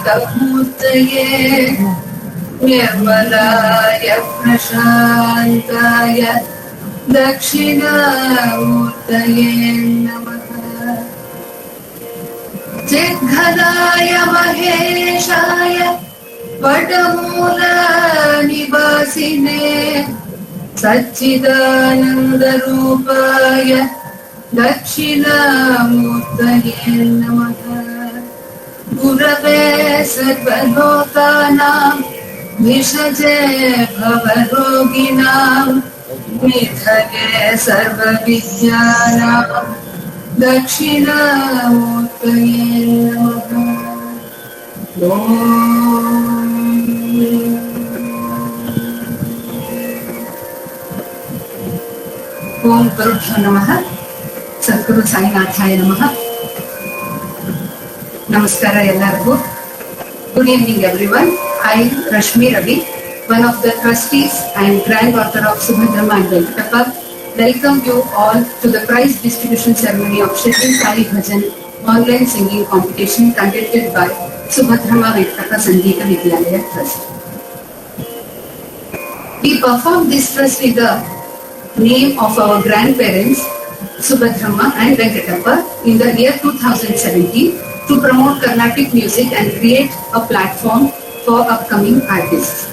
मूर्तये निर्मलाय प्रशान्ताय दक्षिणामूर्तये नमः। चिद्घनाय महेशाय वटमूलनिवासिने सच्चिदानन्दरूपाय दक्षिणामूर्तये नमः। गुरवे सर्वलोकानां विषजे भवरोगिणां निधये सर्वविद्यानां दक्षिणामूर्तये नमः। ओम गुरुभ्यो नमः। सद्गुरु साईनाथाय नमः। Namaskara ellargu. Good evening everyone. I, Rashmi Ravi, one of the trustees and granddaughter of Subhadramma and Venkatappa, welcome you all to the prize distribution ceremony of Shri Sai Bhajan online singing competition conducted by Subhadramma Venkatappa Sangeeta Vidyalaya Trust. We performed this trust in the name of our grandparents Subhadramma and Venkatappa in the year 2017 to promote Carnatic music and create a platform for upcoming artists.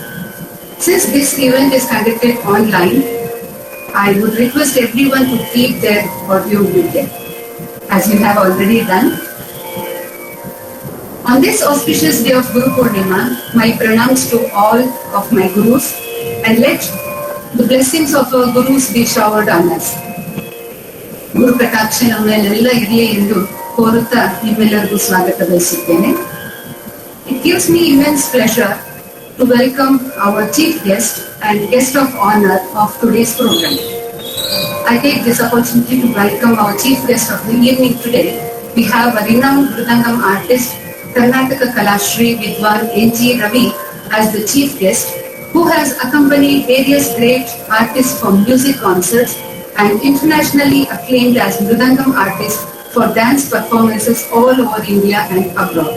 Since this event is conducted online, I would request everyone to keep their audio muted, as you have already done. On this auspicious day of Guru Purnima, my pranams to all of my gurus, and let the blessings of our gurus be showered on us. Guru Kataksha ನಮ್ಮೆಲ್ಲ ಇರಲಿ ಎಂದು ಕೋರುತ್ತಾ ನಿಮ್ಮೆಲ್ಲರಿಗೂ ಸ್ವಾಗತ ಬಯಸುತ್ತೇನೆ. It gives me immense pleasure to welcome our chief guest and guest of honor of today's program. I take this opportunity to welcome our chief guest of the evening today. We have a renowned Mridangam artist, Karnataka Kalashri Vidwan N.G. Ravi as the chief guest, who has accompanied various great artists for music concerts and internationally acclaimed as Mridangam artist for dance performances all over India and abroad.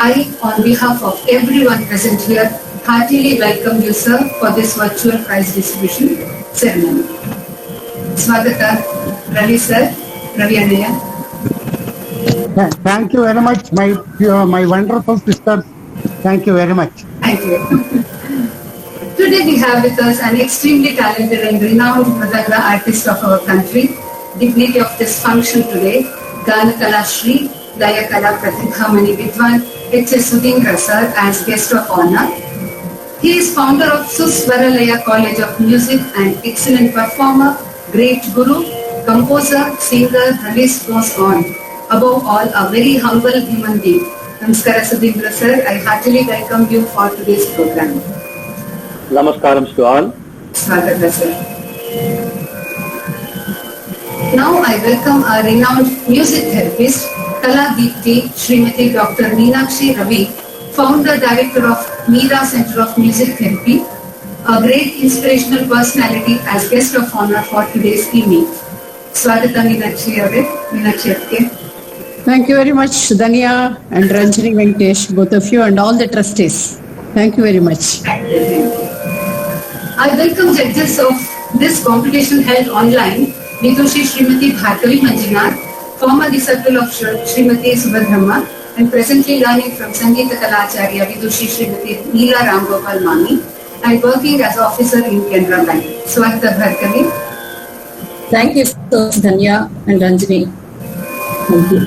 I, on behalf of everyone present here, heartily welcome you, sir, for this virtual prize distribution ceremony. Swagata, Ravi sir, Ravi Anaya. Thank you very much, my wonderful sisters. Thank you very much. Thank you. Today we have with us an extremely talented and renowned Mridanga artist of our country, dignity of this function today, Gana Kalashri, Layakala Pratibhamani Vidwan H.S. Sudhindra sir as guest of honor. He is founder of Suswaralaya College of Music and excellent performer, great guru, composer, singer, the list goes on. Above all, a very humble human being. Namaskara Sudhindra sir, I heartily welcome you for today's program. Namaskaram to all. Swagata sir. Now I welcome our renowned music therapist, Kala Deepti, Srimati Dr. Meenakshi Ravi, founder director of Meera Center of Music Therapy, a great inspirational personality as guest of honor for today's evening. Swagata Meenakshi Ravi, Meenakshi Ravi. Thank you very much, Danya and Ranjini Venkatesh, both of you and all the trustees. Thank you very much. I welcome judges of this competition held online, Vidushi Srimati Bhargavi Manjunath, former disciple of Srimati Subhadramma and presently learning from Sangeeta Kalacharya Vidushi Srimati Neela Ramgopal Mami and working as officer in Canara Bank. Swagata Bhargavi. Thank you so much, Danya and Ranjini. Thank you.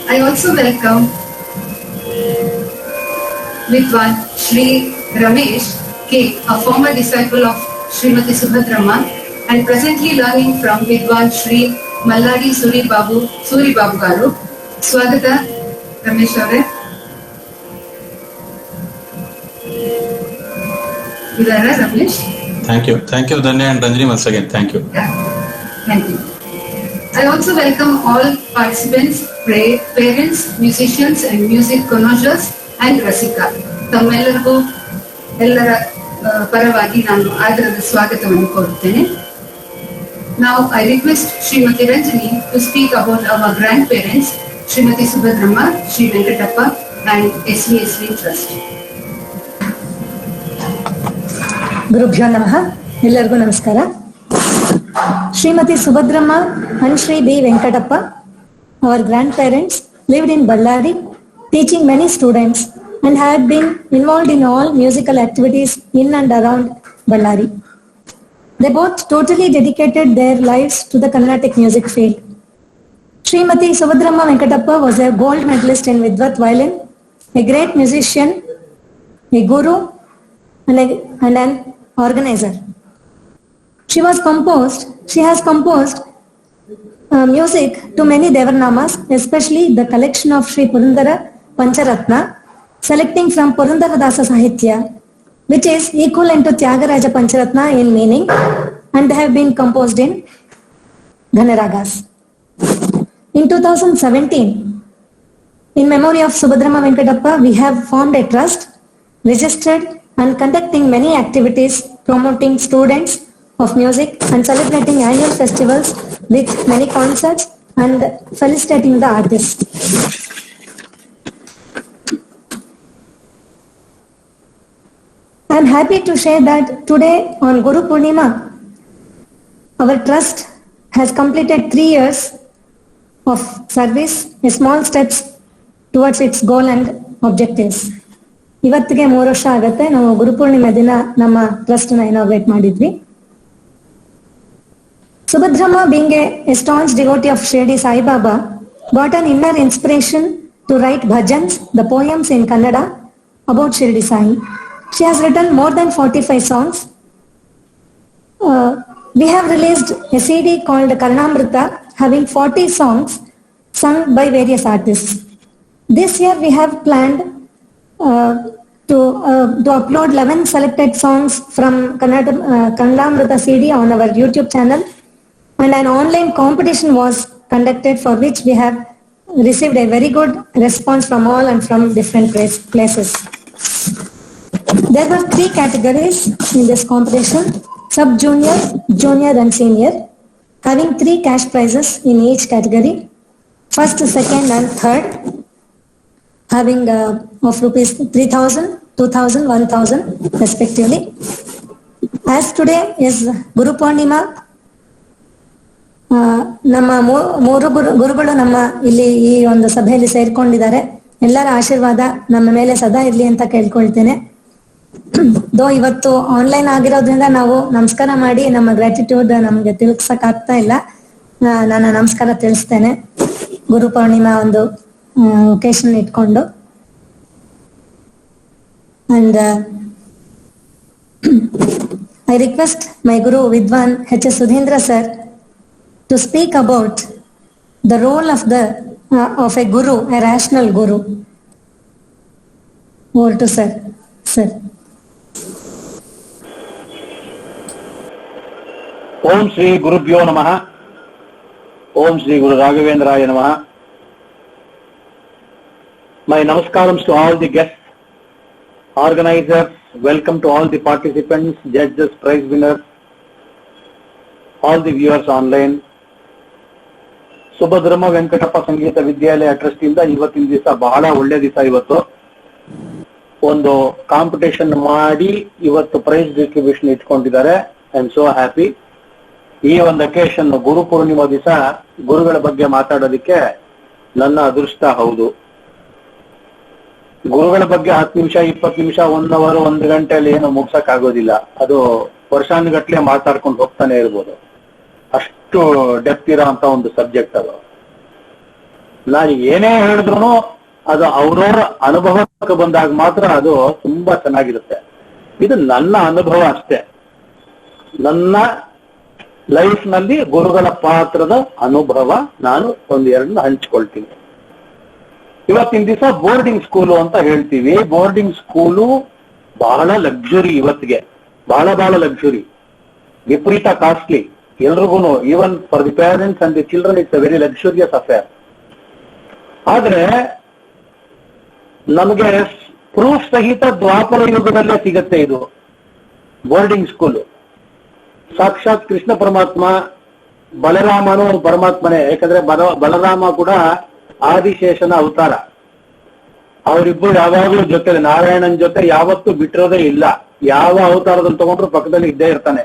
I also welcome Vidwan Shri Ramesh K, a former disciple of Srimati Subhadramma and presently learning from Vidwan Shri Malladi Suri Babu Garu. Swagata Ramesh Avare. Idara Ramesh. Thank you Danya and Ranjini once again. Thank you. Yeah. Thank you. I also welcome all participants, parents, musicians and music connoisseurs and Rasika. ತಮ್ಮೆಲ್ಲರಿಗೂ ಎಲ್ಲರ ಪರವಾಗಿ ನಾನು ಆದರದ ಸ್ವಾಗತವನ್ನು ಕೋರುತ್ತೇನೆ. Now I request Srimati Ranjini to speak about our grandparents, Srimati Subhadramma, Sri Venkatappa and SVSV Trust. ಗುರುಭ್ಯೋ ನಮಃ. ಎಲ್ಲರಿಗೂ ನಮಸ್ಕಾರ. Shrimati Subhadramma and Shri B. Venkatappa, our grandparents, lived in Ballari, teaching many students and had been involved in all musical activities in and around Ballari. They both totally dedicated their lives to the Carnatic music field. Srimati Subhadramma Venkatappa was a gold medalist in Vidvat violin, a great musician, a guru, and an organizer. She has composed music to many Devarnamas, especially the collection of Sri Purandara Pancharatna, selecting from Purandara Dasa Sahitya, which is equivalent to Tyagaraja Pancharatna in meaning, and have been composed in Dhanaragas. In 2017, in memory of Subhadramma Venkatappa, we have formed a trust, registered and conducting many activities promoting students of music and celebrating annual festivals with many concerts and felicitating the artists. I am happy to share that today on Guru Purnima, our trust has completed 3 years of service, a small steps towards its goal and objectives. ಇವತ್ತಿಗೆ 3 ವರ್ಷ ಆಗುತ್ತೆ. ನಾವು ಗುರುಪೂರ್ಣಿಮೆ ದಿನ ನಮ್ಮ trust ನ inaugurate ಮಾಡಿದ್ವಿ. Subhadramma, being a staunch devotee of Shirdi Sai Baba, got an inner inspiration to write bhajans, the poems in Kannada about Shirdi Sai. She has written more than 45 songs. We have released a CD called Karnamrita, having 40 songs sung by various artists. This year we have planned to upload 11 selected songs from Karnamrita CD on our YouTube channel, and an online competition was conducted for which we have received a very good response from all and from different places. There were 3 categories in this competition: sub-junior, junior and senior, having 3 cash prizes in each category, first, second and third, having of rupees 3,000, 2,000, 1,000 respectively. As today is Guru Purnima, ನಮ್ಮ 3 ಗುರುಗಳು ನಮ್ಮ ಇಲ್ಲಿ ಈ ಒಂದು ಸಭೆಯಲ್ಲಿ ಸೇರ್ಕೊಂಡಿದ್ದಾರೆ. ಎಲ್ಲರ ಆಶೀರ್ವಾದ ನಮ್ಮ ಮೇಲೆ ಸದಾ ಇರ್ಲಿ ಅಂತ ಕೇಳ್ಕೊಳ್ತೇನೆ. ಇವತ್ತು ಆನ್ಲೈನ್ ಆಗಿರೋದ್ರಿಂದ ನಾವು ನಮಸ್ಕಾರ ಮಾಡಿ ನಮ್ಮ ಗ್ರಾಟಿಟ್ಯೂಡ್ ನಮ್ಗೆ ತಿಳಿಸಕ್ ಆಗ್ತಾ ಇಲ್ಲ. ನನ್ನ ನಮಸ್ಕಾರ ತಿಳಿಸ್ತೇನೆ ಗುರು ಪೌರ್ಣಿಮಾ ಒಂದು ಒಕೇಶನ್ ಇಟ್ಕೊಂಡು. ಅಂಡ್ ಐ ರಿಕ್ವೆಸ್ಟ್ ಮೈ ಗುರು ವಿದ್ವಾನ್ H.S. Sudhindra sir to speak about the role of a guru, a rational guru. Over to sir. Om Shri Gurubhyo Namaha. Om Shri Guru Raghavendraya Namaha. My namaskaram to all the guests, organizers, welcome to all the participants, judges, prize winners, all the viewers online. Subhadramma Venkatappa Sangeeta Vidyalaya trust ಇಂದ ಇವತ್ತಿನ ದಿವಸ ಬಹಳ ಒಳ್ಳೆ ದಿವಸ. ಇವತ್ತು ಒಂದು competition ಮಾಡಿ ಇವತ್ತು ಪ್ರೈಸ್ ಡಿಸ್ಟ್ರಿಬ್ಯೂಷನ್ ಇಟ್ಕೊಂಡಿದ್ದಾರೆ. I am so happy. ಈ ಒಂದು ಅಕೇಶನ್ ಗುರು ಪೂರ್ಣಿಮಾ ದಿವಸ ಗುರುಗಳ ಬಗ್ಗೆ ಮಾತಾಡೋದಕ್ಕೆ ನನ್ನ ಅದೃಷ್ಟ. ಹೌದು, ಗುರುಗಳ ಬಗ್ಗೆ 10 ನಿಮಿಷ 20 ನಿಮಿಷ 1 ಅವರ್ 1 ಗಂಟೆಯಲ್ಲಿ ಏನು ಮುಗ್ಸಕ್ ಆಗೋದಿಲ್ಲ. ಅದು ವರ್ಷಾನುಗಟ್ಲೆ ಮಾತಾಡ್ಕೊಂಡು ಹೋಗ್ತಾನೆ ಇರ್ಬೋದು. ಅಷ್ಟು ಡೆಪ್ತ್ ಇರೋ ಅಂತ ಒಂದು ಸಬ್ಜೆಕ್ಟ್ ಅದು. ನಾನು ಏನೇ ಹೇಳಿದ್ರು ಅದು ಅವ್ರವ್ರ ಅನುಭವಕ್ಕೆ ಬಂದಾಗ ಮಾತ್ರ ಅದು ತುಂಬಾ ಚೆನ್ನಾಗಿರುತ್ತೆ. ಇದು ನನ್ನ ಅನುಭವ ಅಷ್ಟೇ. ನನ್ನ ಲೈಫ್ ನಲ್ಲಿ ಗುರುಗಳ ಪಾತ್ರದ ಅನುಭವ ನಾನು 1-2 ಹಂಚ್ಕೊಳ್ತೀನಿ. ಇವತ್ತಿನ ದಿವಸ ಬೋರ್ಡಿಂಗ್ ಸ್ಕೂಲು ಅಂತ ಹೇಳ್ತೀವಿ. ಬೋರ್ಡಿಂಗ್ ಸ್ಕೂಲು ಬಹಳ ಲಕ್ಸುರಿ. ಇವತ್ತಿಗೆ ಬಹಳ ಲಕ್ಸುರಿ, ವಿಪರೀತ ಕಾಸ್ಟ್ಲಿ ಎಲ್ರಿಗೂ. Even for the parents and the children it's a very luxurious affair. ಆದ್ರೆ ನಮಗೆ ಪ್ರೂಫ್ ಸಹಿತ ದ್ವಾಪರ ಯುಗದಲ್ಲೇ ಸಿಗತ್ತೆ ಇದು ಬೋರ್ಡಿಂಗ್ ಸ್ಕೂಲು. ಸಾಕ್ಷಾತ್ ಕೃಷ್ಣ ಪರಮಾತ್ಮ, ಬಲರಾಮನು ಪರಮಾತ್ಮನೇ. ಯಾಕಂದ್ರೆ ಬಲರಾಮ ಕೂಡ ಆದಿಶೇಷನ ಅವತಾರ. ಅವರಿಬ್ಬರು ಯಾವಾಗ್ಲೂ ಜೊತೆ, ನಾರಾಯಣನ್ ಜೊತೆ ಯಾವತ್ತೂ ಬಿಟ್ಟಿರೋದೇ ಇಲ್ಲ. ಯಾವ ಅವತಾರದಲ್ಲಿ ತಗೊಂಡ್ರು ಪಕ್ಕದಲ್ಲಿ ಇದ್ದೇ ಇರ್ತಾನೆ.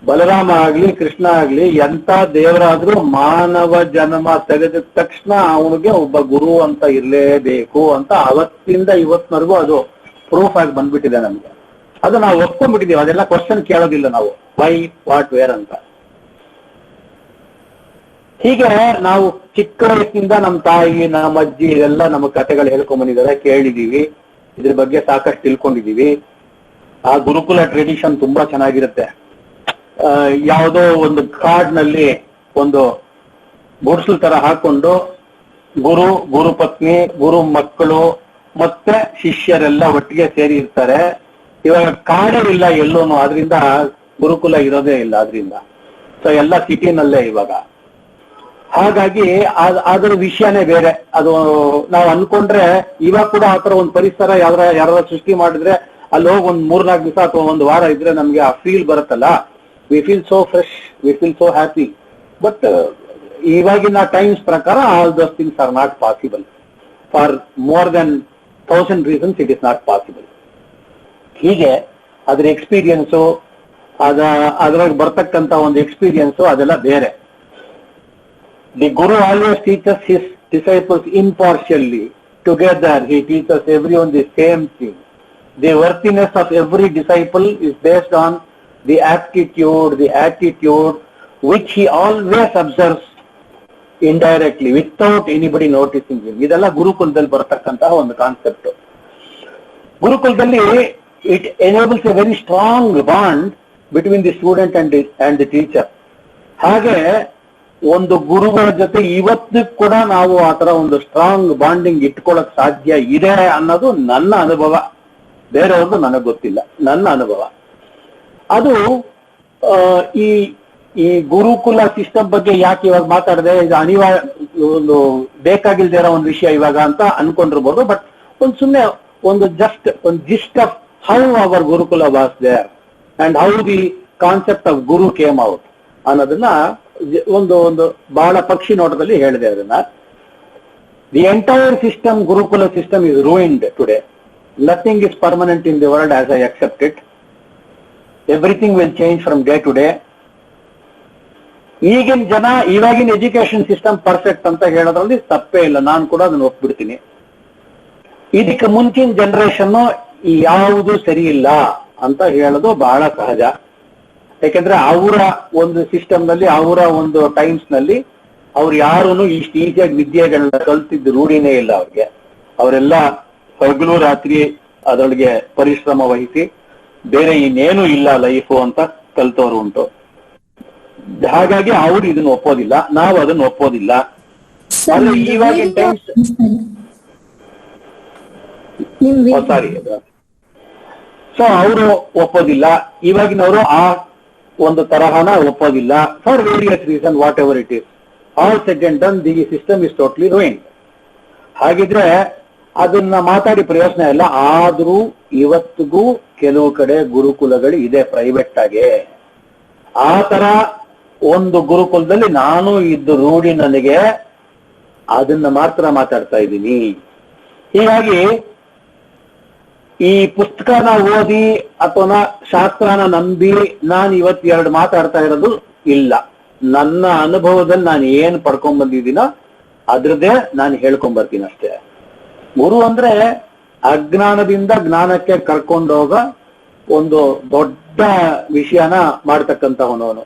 ಬಲರಾಮ ಆಗ್ಲಿ ಕೃಷ್ಣ ಆಗ್ಲಿ ಎಂತ ದೇವರಾದ್ರೂ ಮಾನವ ಜನ್ಮ ತೆಗೆದ ತಕ್ಷಣ ಅವನಿಗೆ ಒಬ್ಬ ಗುರು ಅಂತ ಇರ್ಲೇಬೇಕು ಅಂತ ಅವತ್ತಿಂದ ಇವತ್ತಿನವರೆಗೂ ಅದು ಪ್ರೂಫ್ ಆಗಿ ಬಂದ್ಬಿಟ್ಟಿದೆ ನಮ್ಗೆ. ಅದು ನಾವು ಒಪ್ಕೊಂಡ್ಬಿಟ್ಟಿದೀವಿ. ಅದೆಲ್ಲ ಕ್ವಶನ್ ಕೇಳೋದಿಲ್ಲ ನಾವು, ವೈ ವಾಟ್ ವೇರ್ ಅಂತ. ಹೀಗೆ ನಾವು ಚಿಕ್ಕ ವಯಸ್ಸಿನಿಂದ ನಮ್ಮ ತಾಯಿ ನಮ್ಮ ಅಜ್ಜಿ ಇದೆಲ್ಲ ನಮ್ಮ ಕಥೆಗಳು ಹೇಳ್ಕೊಂಡ್ ಬಂದಿದ್ದಾರೆ, ಕೇಳಿದೀವಿ, ಇದ್ರ ಬಗ್ಗೆ ಸಾಕಷ್ಟು ತಿಳ್ಕೊಂಡಿದೀವಿ. ಆ ಗುರುಕುಲ ಟ್ರೆಡಿಷನ್ ತುಂಬಾ ಚೆನ್ನಾಗಿರುತ್ತೆ. ಯಾವುದೋ ಒಂದು ಕಾಡ್ನಲ್ಲಿ ಒಂದು ಗುಡಿಸಲು ತರ ಹಾಕೊಂಡು ಗುರು, ಗುರು ಪತ್ನಿ, ಗುರು ಮಕ್ಕಳು ಮತ್ತೆ ಶಿಷ್ಯರೆಲ್ಲ ಒಟ್ಟಿಗೆ ಸೇರಿ ಇರ್ತಾರೆ. ಇವಾಗ ಕಾಡೇ ಇಲ್ಲ ಎಲ್ಲೂನು, ಆದ್ರಿಂದ ಗುರುಕುಲ ಇರೋದೇ ಇಲ್ಲ ಅದರಿಂದ. ಸೊ ಎಲ್ಲ ಸಿಟಿನಲ್ಲೇ ಇವಾಗ. ಹಾಗಾಗಿ ಅದ್ರ ವಿಷಯನೇ ಬೇರೆ. ಅದು ನಾವು ಅನ್ಕೊಂಡ್ರೆ ಇವಾಗ ಕೂಡ ಆತರ ಒಂದು ಪರಿಸರ ಯಾರ ಸೃಷ್ಟಿ ಮಾಡಿದ್ರೆ ಅಲ್ಲಿ ಹೋಗಿ ಒಂದ್ 3-4 ದಿವಸ ಅಥವಾ ಒಂದು ವಾರ ಇದ್ರೆ ನಮ್ಗೆ ಆ ಫೀಲ್ ಬರುತ್ತಲ್ಲ. We feel so fresh, we feel so happy. But ಇವಾಗಿನ ಟೈಮ್ಸ್ ಪ್ರಕಾರ all those things are not possible. For more than 1000 reasons it is not possible. ಹೀಗೆ ಅದ್ರ ಎಕ್ಸ್ಪೀರಿಯನ್ಸು, ಅದ್ರಾಗ ಬರ್ತಕ್ಕಂತ ಒಂದು ಎಕ್ಸ್ಪೀರಿಯನ್ಸು ಅದೆಲ್ಲ ಬೇರೆ. The Guru always teaches his disciples impartially. Together he teaches everyone the same thing. The worthiness of every disciple is based on the aptitude, the attitude which he always observes indirectly without anybody noticing him. ಇದೆಲ್ಲ ಗುರುಕುಲದಲ್ಲಿ ಬರತಕ್ಕಂತಹ ಒಂದು concept. ಗುರುಕುಲದಲ್ಲಿ it enables a very strong bond between the student and the teacher. ಹಾಗೆ ಒಂದು ಗುರುಗಳ ಜೊತೆ ಇವತ್ತು ಕೂಡ ನಾವು ಆತರ ಒಂದು ಸ್ಟ್ರಾಂಗ್ ಬಾಂಡಿಂಗ್ ಇಟ್ಕೊಳ್ಳಕ್ ಸಾಧ್ಯ ಇದೆ ಅನ್ನೋದು ನನ್ನ ಅನುಭವ. ಬೇರೆಯವ್ರದ್ದು ನನಗೆ ಗೊತ್ತಿಲ್ಲ, ನನ್ನ ಅನುಭವ. ಅದು ಈ ಗುರುಕುಲ ಸಿಸ್ಟಮ್ ಬಗ್ಗೆ ಯಾಕೆ ಇವಾಗ ಮಾತಾಡಿದೆ, ಇದು ಅನಿವಾರ್ಯ, ಒಂದು ಬೇಕಾಗಿಲ್ದೇ ಇರೋ ಒಂದು ವಿಷಯ ಇವಾಗ ಅಂತ ಅನ್ಕೊಂಡಿರ್ಬೋದು. ಬಟ್ ಒಂದು ಸುಮ್ಮನೆ ಒಂದು gist of how our gurukul was there and how the concept of guru came out ಅನ್ನೋದನ್ನ ಒಂದು ಬಹಳ ಪಕ್ಷಿ ನೋಟದಲ್ಲಿ ಹೇಳಿದೆ ಅದನ್ನ. The entire system, gurukul system is ruined today. Nothing is permanent in the world as I accept it. Everything will change from day to day. ಇವಾಗಿನ education system perfect ಅಂತ ಹೇಳೋದ್ರಲ್ಲಿ ತಪ್ಪೇ ಇಲ್ಲ, ನಾನು ಕೂಡ ಅದನ್ನ ಒಪ್ಬಿಡ್ತೀನಿ. ಇದಕ್ಕೆ ಮುಂಚಿನ ಜನರೇಷನ್ ಯಾವುದು ಸರಿ ಇಲ್ಲ ಅಂತ ಹೇಳೋದು ಬಹಳ ಸಹಜ. ಯಾಕಂದ್ರೆ ಅವರ ಒಂದು ಸಿಸ್ಟಮ್ ನಲ್ಲಿ, ಅವರ ಒಂದು ಟೈಮ್ಸ್ ನಲ್ಲಿ ಅವ್ರು ಯಾರು ಇಷ್ಟು ಈಸಿಯಾಗಿ ವಿದ್ಯೆಗಳನ್ನ ಕಲ್ತಿದ್ದು ರೂಢಿನೇ ಇಲ್ಲ ಅವ್ರಿಗೆ. ಅವರೆಲ್ಲ ಹಗಲು ರಾತ್ರಿ ಅದರೊಳಗೆ ಪರಿಶ್ರಮ ವಹಿಸಿ ಬೇರೆ ಇನ್ನೇನು ಇಲ್ಲ ಲೈಫು ಅಂತ ಕಲ್ತವ್ರು ಉಂಟು. ಹಾಗಾಗಿ ಅವ್ರು ಇದನ್ನ ಒಪ್ಪೋದಿಲ್ಲ, ನಾವು ಅದನ್ನ ಒಪ್ಪೋದಿಲ್ಲ. ಆದ್ರೆ ಇವಾಗಿನ ಟೈಮ್ಸ್ ಸಾರಿ, ಸೊ ಅವರು ಒಪ್ಪೋದಿಲ್ಲ. ಇವಾಗಿನವರು ಆ ಒಂದು ತರಹನ ಒಪ್ಪೋದಿಲ್ಲ for various reason, whatever it is. All said and done, the system is totally ruined. ಹಾಗಿದ್ರೆ ಅದನ್ನ ಮಾತಾಡಿ ಪ್ರಯೋಜನ ಇಲ್ಲ. ಆದ್ರೂ ಇವತ್ತಿಗೂ ಕೆಲವು ಕಡೆ ಗುರುಕುಲಗಳು ಇದೆ ಪ್ರೈವೇಟ್ ಆಗಿ. ಆ ತರ ಒಂದು ಗುರುಕುಲದಲ್ಲಿ ನಾನು ಇದ್ದು ರೂಢಿ ನನಗೆ, ಅದನ್ನ ಮಾತ್ರ ಮಾತಾಡ್ತಾ ಇದ್ದೀನಿ. ಹೀಗಾಗಿ ಈ ಪುಸ್ತಕನ ಓದಿ ಅಥವಾ ಶಾಸ್ತ್ರನ ನಂಬಿ ನಾನು ಇವತ್ತು 2 ಮಾತಾಡ್ತಾ ಇರೋದು ಇಲ್ಲ. ನನ್ನ ಅನುಭವದಲ್ಲಿ ನಾನು ಏನ್ ಪಡ್ಕೊಂಡ್ ಬಂದಿದ್ದೀನೋ ಅದ್ರದ್ದೇ ನಾನು ಹೇಳ್ಕೊಂಡ್ ಬರ್ತೀನಿ ಅಷ್ಟೇ. ಗುರು ಅಂದ್ರೆ ಅಜ್ಞಾನದಿಂದ ಜ್ಞಾನಕ್ಕೆ ಕರ್ಕೊಂಡೋಗ ಒಂದು ದೊಡ್ಡ ವಿಷಯನ ಮಾಡ್ತಕ್ಕಂಥವನವನು,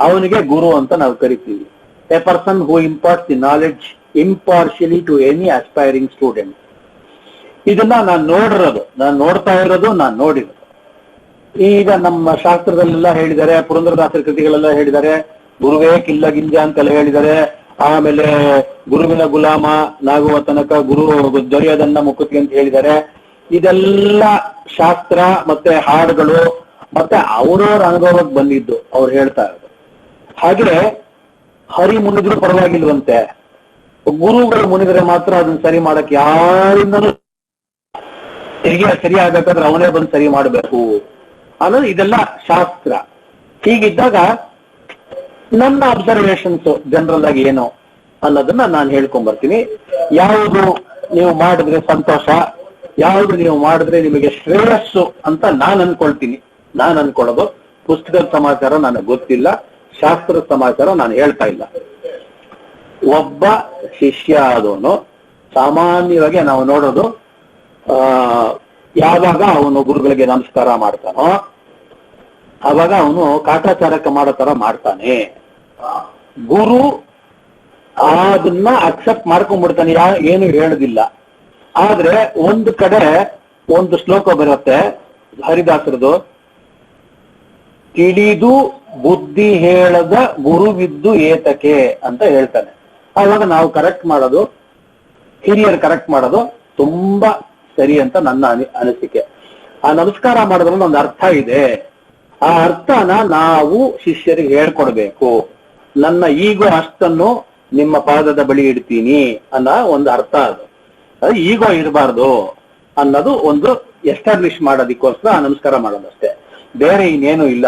ಅವನಿಗೆ ಗುರು ಅಂತ ನಾವು ಕರಿತೀವಿ. A person who imparts the knowledge impartially to any aspiring student. ಇದನ್ನ ನಾನು ನೋಡ್ತಾ ಇರೋದು, ನಾನು ನೋಡಿರೋದು. ಈಗ ನಮ್ಮ ಶಾಸ್ತ್ರದಲ್ಲೆಲ್ಲ ಹೇಳಿದ್ದಾರೆ, ಪುರಂದರದಾಸರ ಕೃತಿಗಳೆಲ್ಲ ಹೇಳಿದ್ದಾರೆ, ಗುರುವೇ ಕಿಲ್ಲ ಗಿಂಜ ಅಂತೆಲ್ಲ ಹೇಳಿದ್ದಾರೆ. ಆಮೇಲೆ ಗುರುವಿನ ಗುಲಾಮ ನಾಗುವ ತನಕ ಗುರು ದೊರೆಯದನ್ನ ಮುಕುತಿ ಅಂತ ಹೇಳಿದ್ದಾರೆ. ಇದೆಲ್ಲ ಶಾಸ್ತ್ರ ಮತ್ತೆ ಹಾಡುಗಳು ಮತ್ತೆ ಅವರವರ ಅನುಭವಕ್ಕೆ ಬಂದಿದ್ದು ಅವ್ರು ಹೇಳ್ತಾ ಇರೋದು. ಹಾಗೆ ಹರಿ ಮುನಿದ್ರು ಪರವಾಗಿಲ್ವಂತೆ, ಗುರುಗಳು ಮುನಿದ್ರೆ ಮಾತ್ರ ಅದನ್ನ ಸರಿ ಮಾಡಕ್ ಯಾರಿಂದನೂ ಸರಿ ಆಗ್ಬೇಕಾದ್ರೆ ಅವನೇ ಬಂದು ಸರಿ ಮಾಡಬೇಕು ಅನ್ನೋದು ಇದೆಲ್ಲ ಶಾಸ್ತ್ರ. ಹೀಗಿದ್ದಾಗ ನನ್ನ ಅಬ್ಸರ್ವೇಷನ್ಸ್ ಜನರಲ್ ಆಗಿ ಏನು ಅನ್ನೋದನ್ನ ನಾನು ಹೇಳ್ಕೊಂಡ್ ಬರ್ತೀನಿ. ಯಾವುದು ನೀವು ಮಾಡಿದ್ರೆ ಸಂತೋಷ, ಯಾವುದು ನೀವು ಮಾಡಿದ್ರೆ ನಿಮಗೆ ಶ್ರೇಯಸ್ಸು ಅಂತ ನಾನು ಅನ್ಕೊಳ್ಳೋದು. ಪುಸ್ತಕದ ಸಮಾಚಾರ ನನಗೆ ಗೊತ್ತಿಲ್ಲ, ಶಾಸ್ತ್ರದ ಸಮಾಚಾರ ನಾನು ಹೇಳ್ತಾ ಇಲ್ಲ. ಒಬ್ಬ ಶಿಷ್ಯ ಆದವನು ಸಾಮಾನ್ಯವಾಗಿ ನಾವು ನೋಡೋದು, ಯಾವಾಗ ಅವನು ಗುರುಗಳಿಗೆ ನಮಸ್ಕಾರ ಮಾಡ್ತಾನೋ ಅವಾಗ ಅವನು ಕಾಟಾಚಾರಕ್ಕೆ ಮಾಡೋ ತರ ಮಾಡ್ತಾನೆ. ಗುರು ಅದನ್ನ ಅಕ್ಸೆಪ್ಟ್ ಮಾಡ್ಕೊಂಡ್ಬಿಡ್ತಾನೆ, ಏನು ಹೇಳುದಿಲ್ಲ. ಆದ್ರೆ ಒಂದು ಕಡೆ ಒಂದು ಶ್ಲೋಕ ಬರುತ್ತೆ ಹರಿದಾಸರದು, ತಿಳಿದು ಬುದ್ಧಿ ಹೇಳದ ಗುರುವಿದ್ದು ಏತಕೆ ಅಂತ ಹೇಳ್ತಾನೆ. ಆವಾಗ ನಾವು ಕರೆಕ್ಟ್ ಮಾಡೋದು, ಹಿರಿಯರು ಕರೆಕ್ಟ್ ಮಾಡೋದು ತುಂಬಾ ಸರಿ ಅಂತ ನನ್ನ ಅನಿಸಿಕೆ. ಆ ನಮಸ್ಕಾರ ಮಾಡೋದ್ರಲ್ಲಿ ಒಂದು ಅರ್ಥ ಇದೆ. ಆ ಅರ್ಥನ ನಾವು ಶಿಷ್ಯರಿಗೆ ಹೇಳ್ಕೊಡ್ಬೇಕು. ನನ್ನ ಈಗೋ ಅಷ್ಟನ್ನು ನಿಮ್ಮ ಪಾದದ ಬಳಿ ಇಡ್ತೀನಿ ಅನ್ನೋ ಒಂದು ಅರ್ಥ. ಅದು ಈಗೋ ಇರಬಾರ್ದು ಅನ್ನೋದು ಒಂದು ಎಸ್ಟಾಬ್ಲಿಷ್ ಮಾಡೋದಕ್ಕೋಸ್ಕರ ಆ ನಮಸ್ಕಾರ ಮಾಡೋದಷ್ಟೇ, ಬೇರೆ ಇನ್ನೇನು ಇಲ್ಲ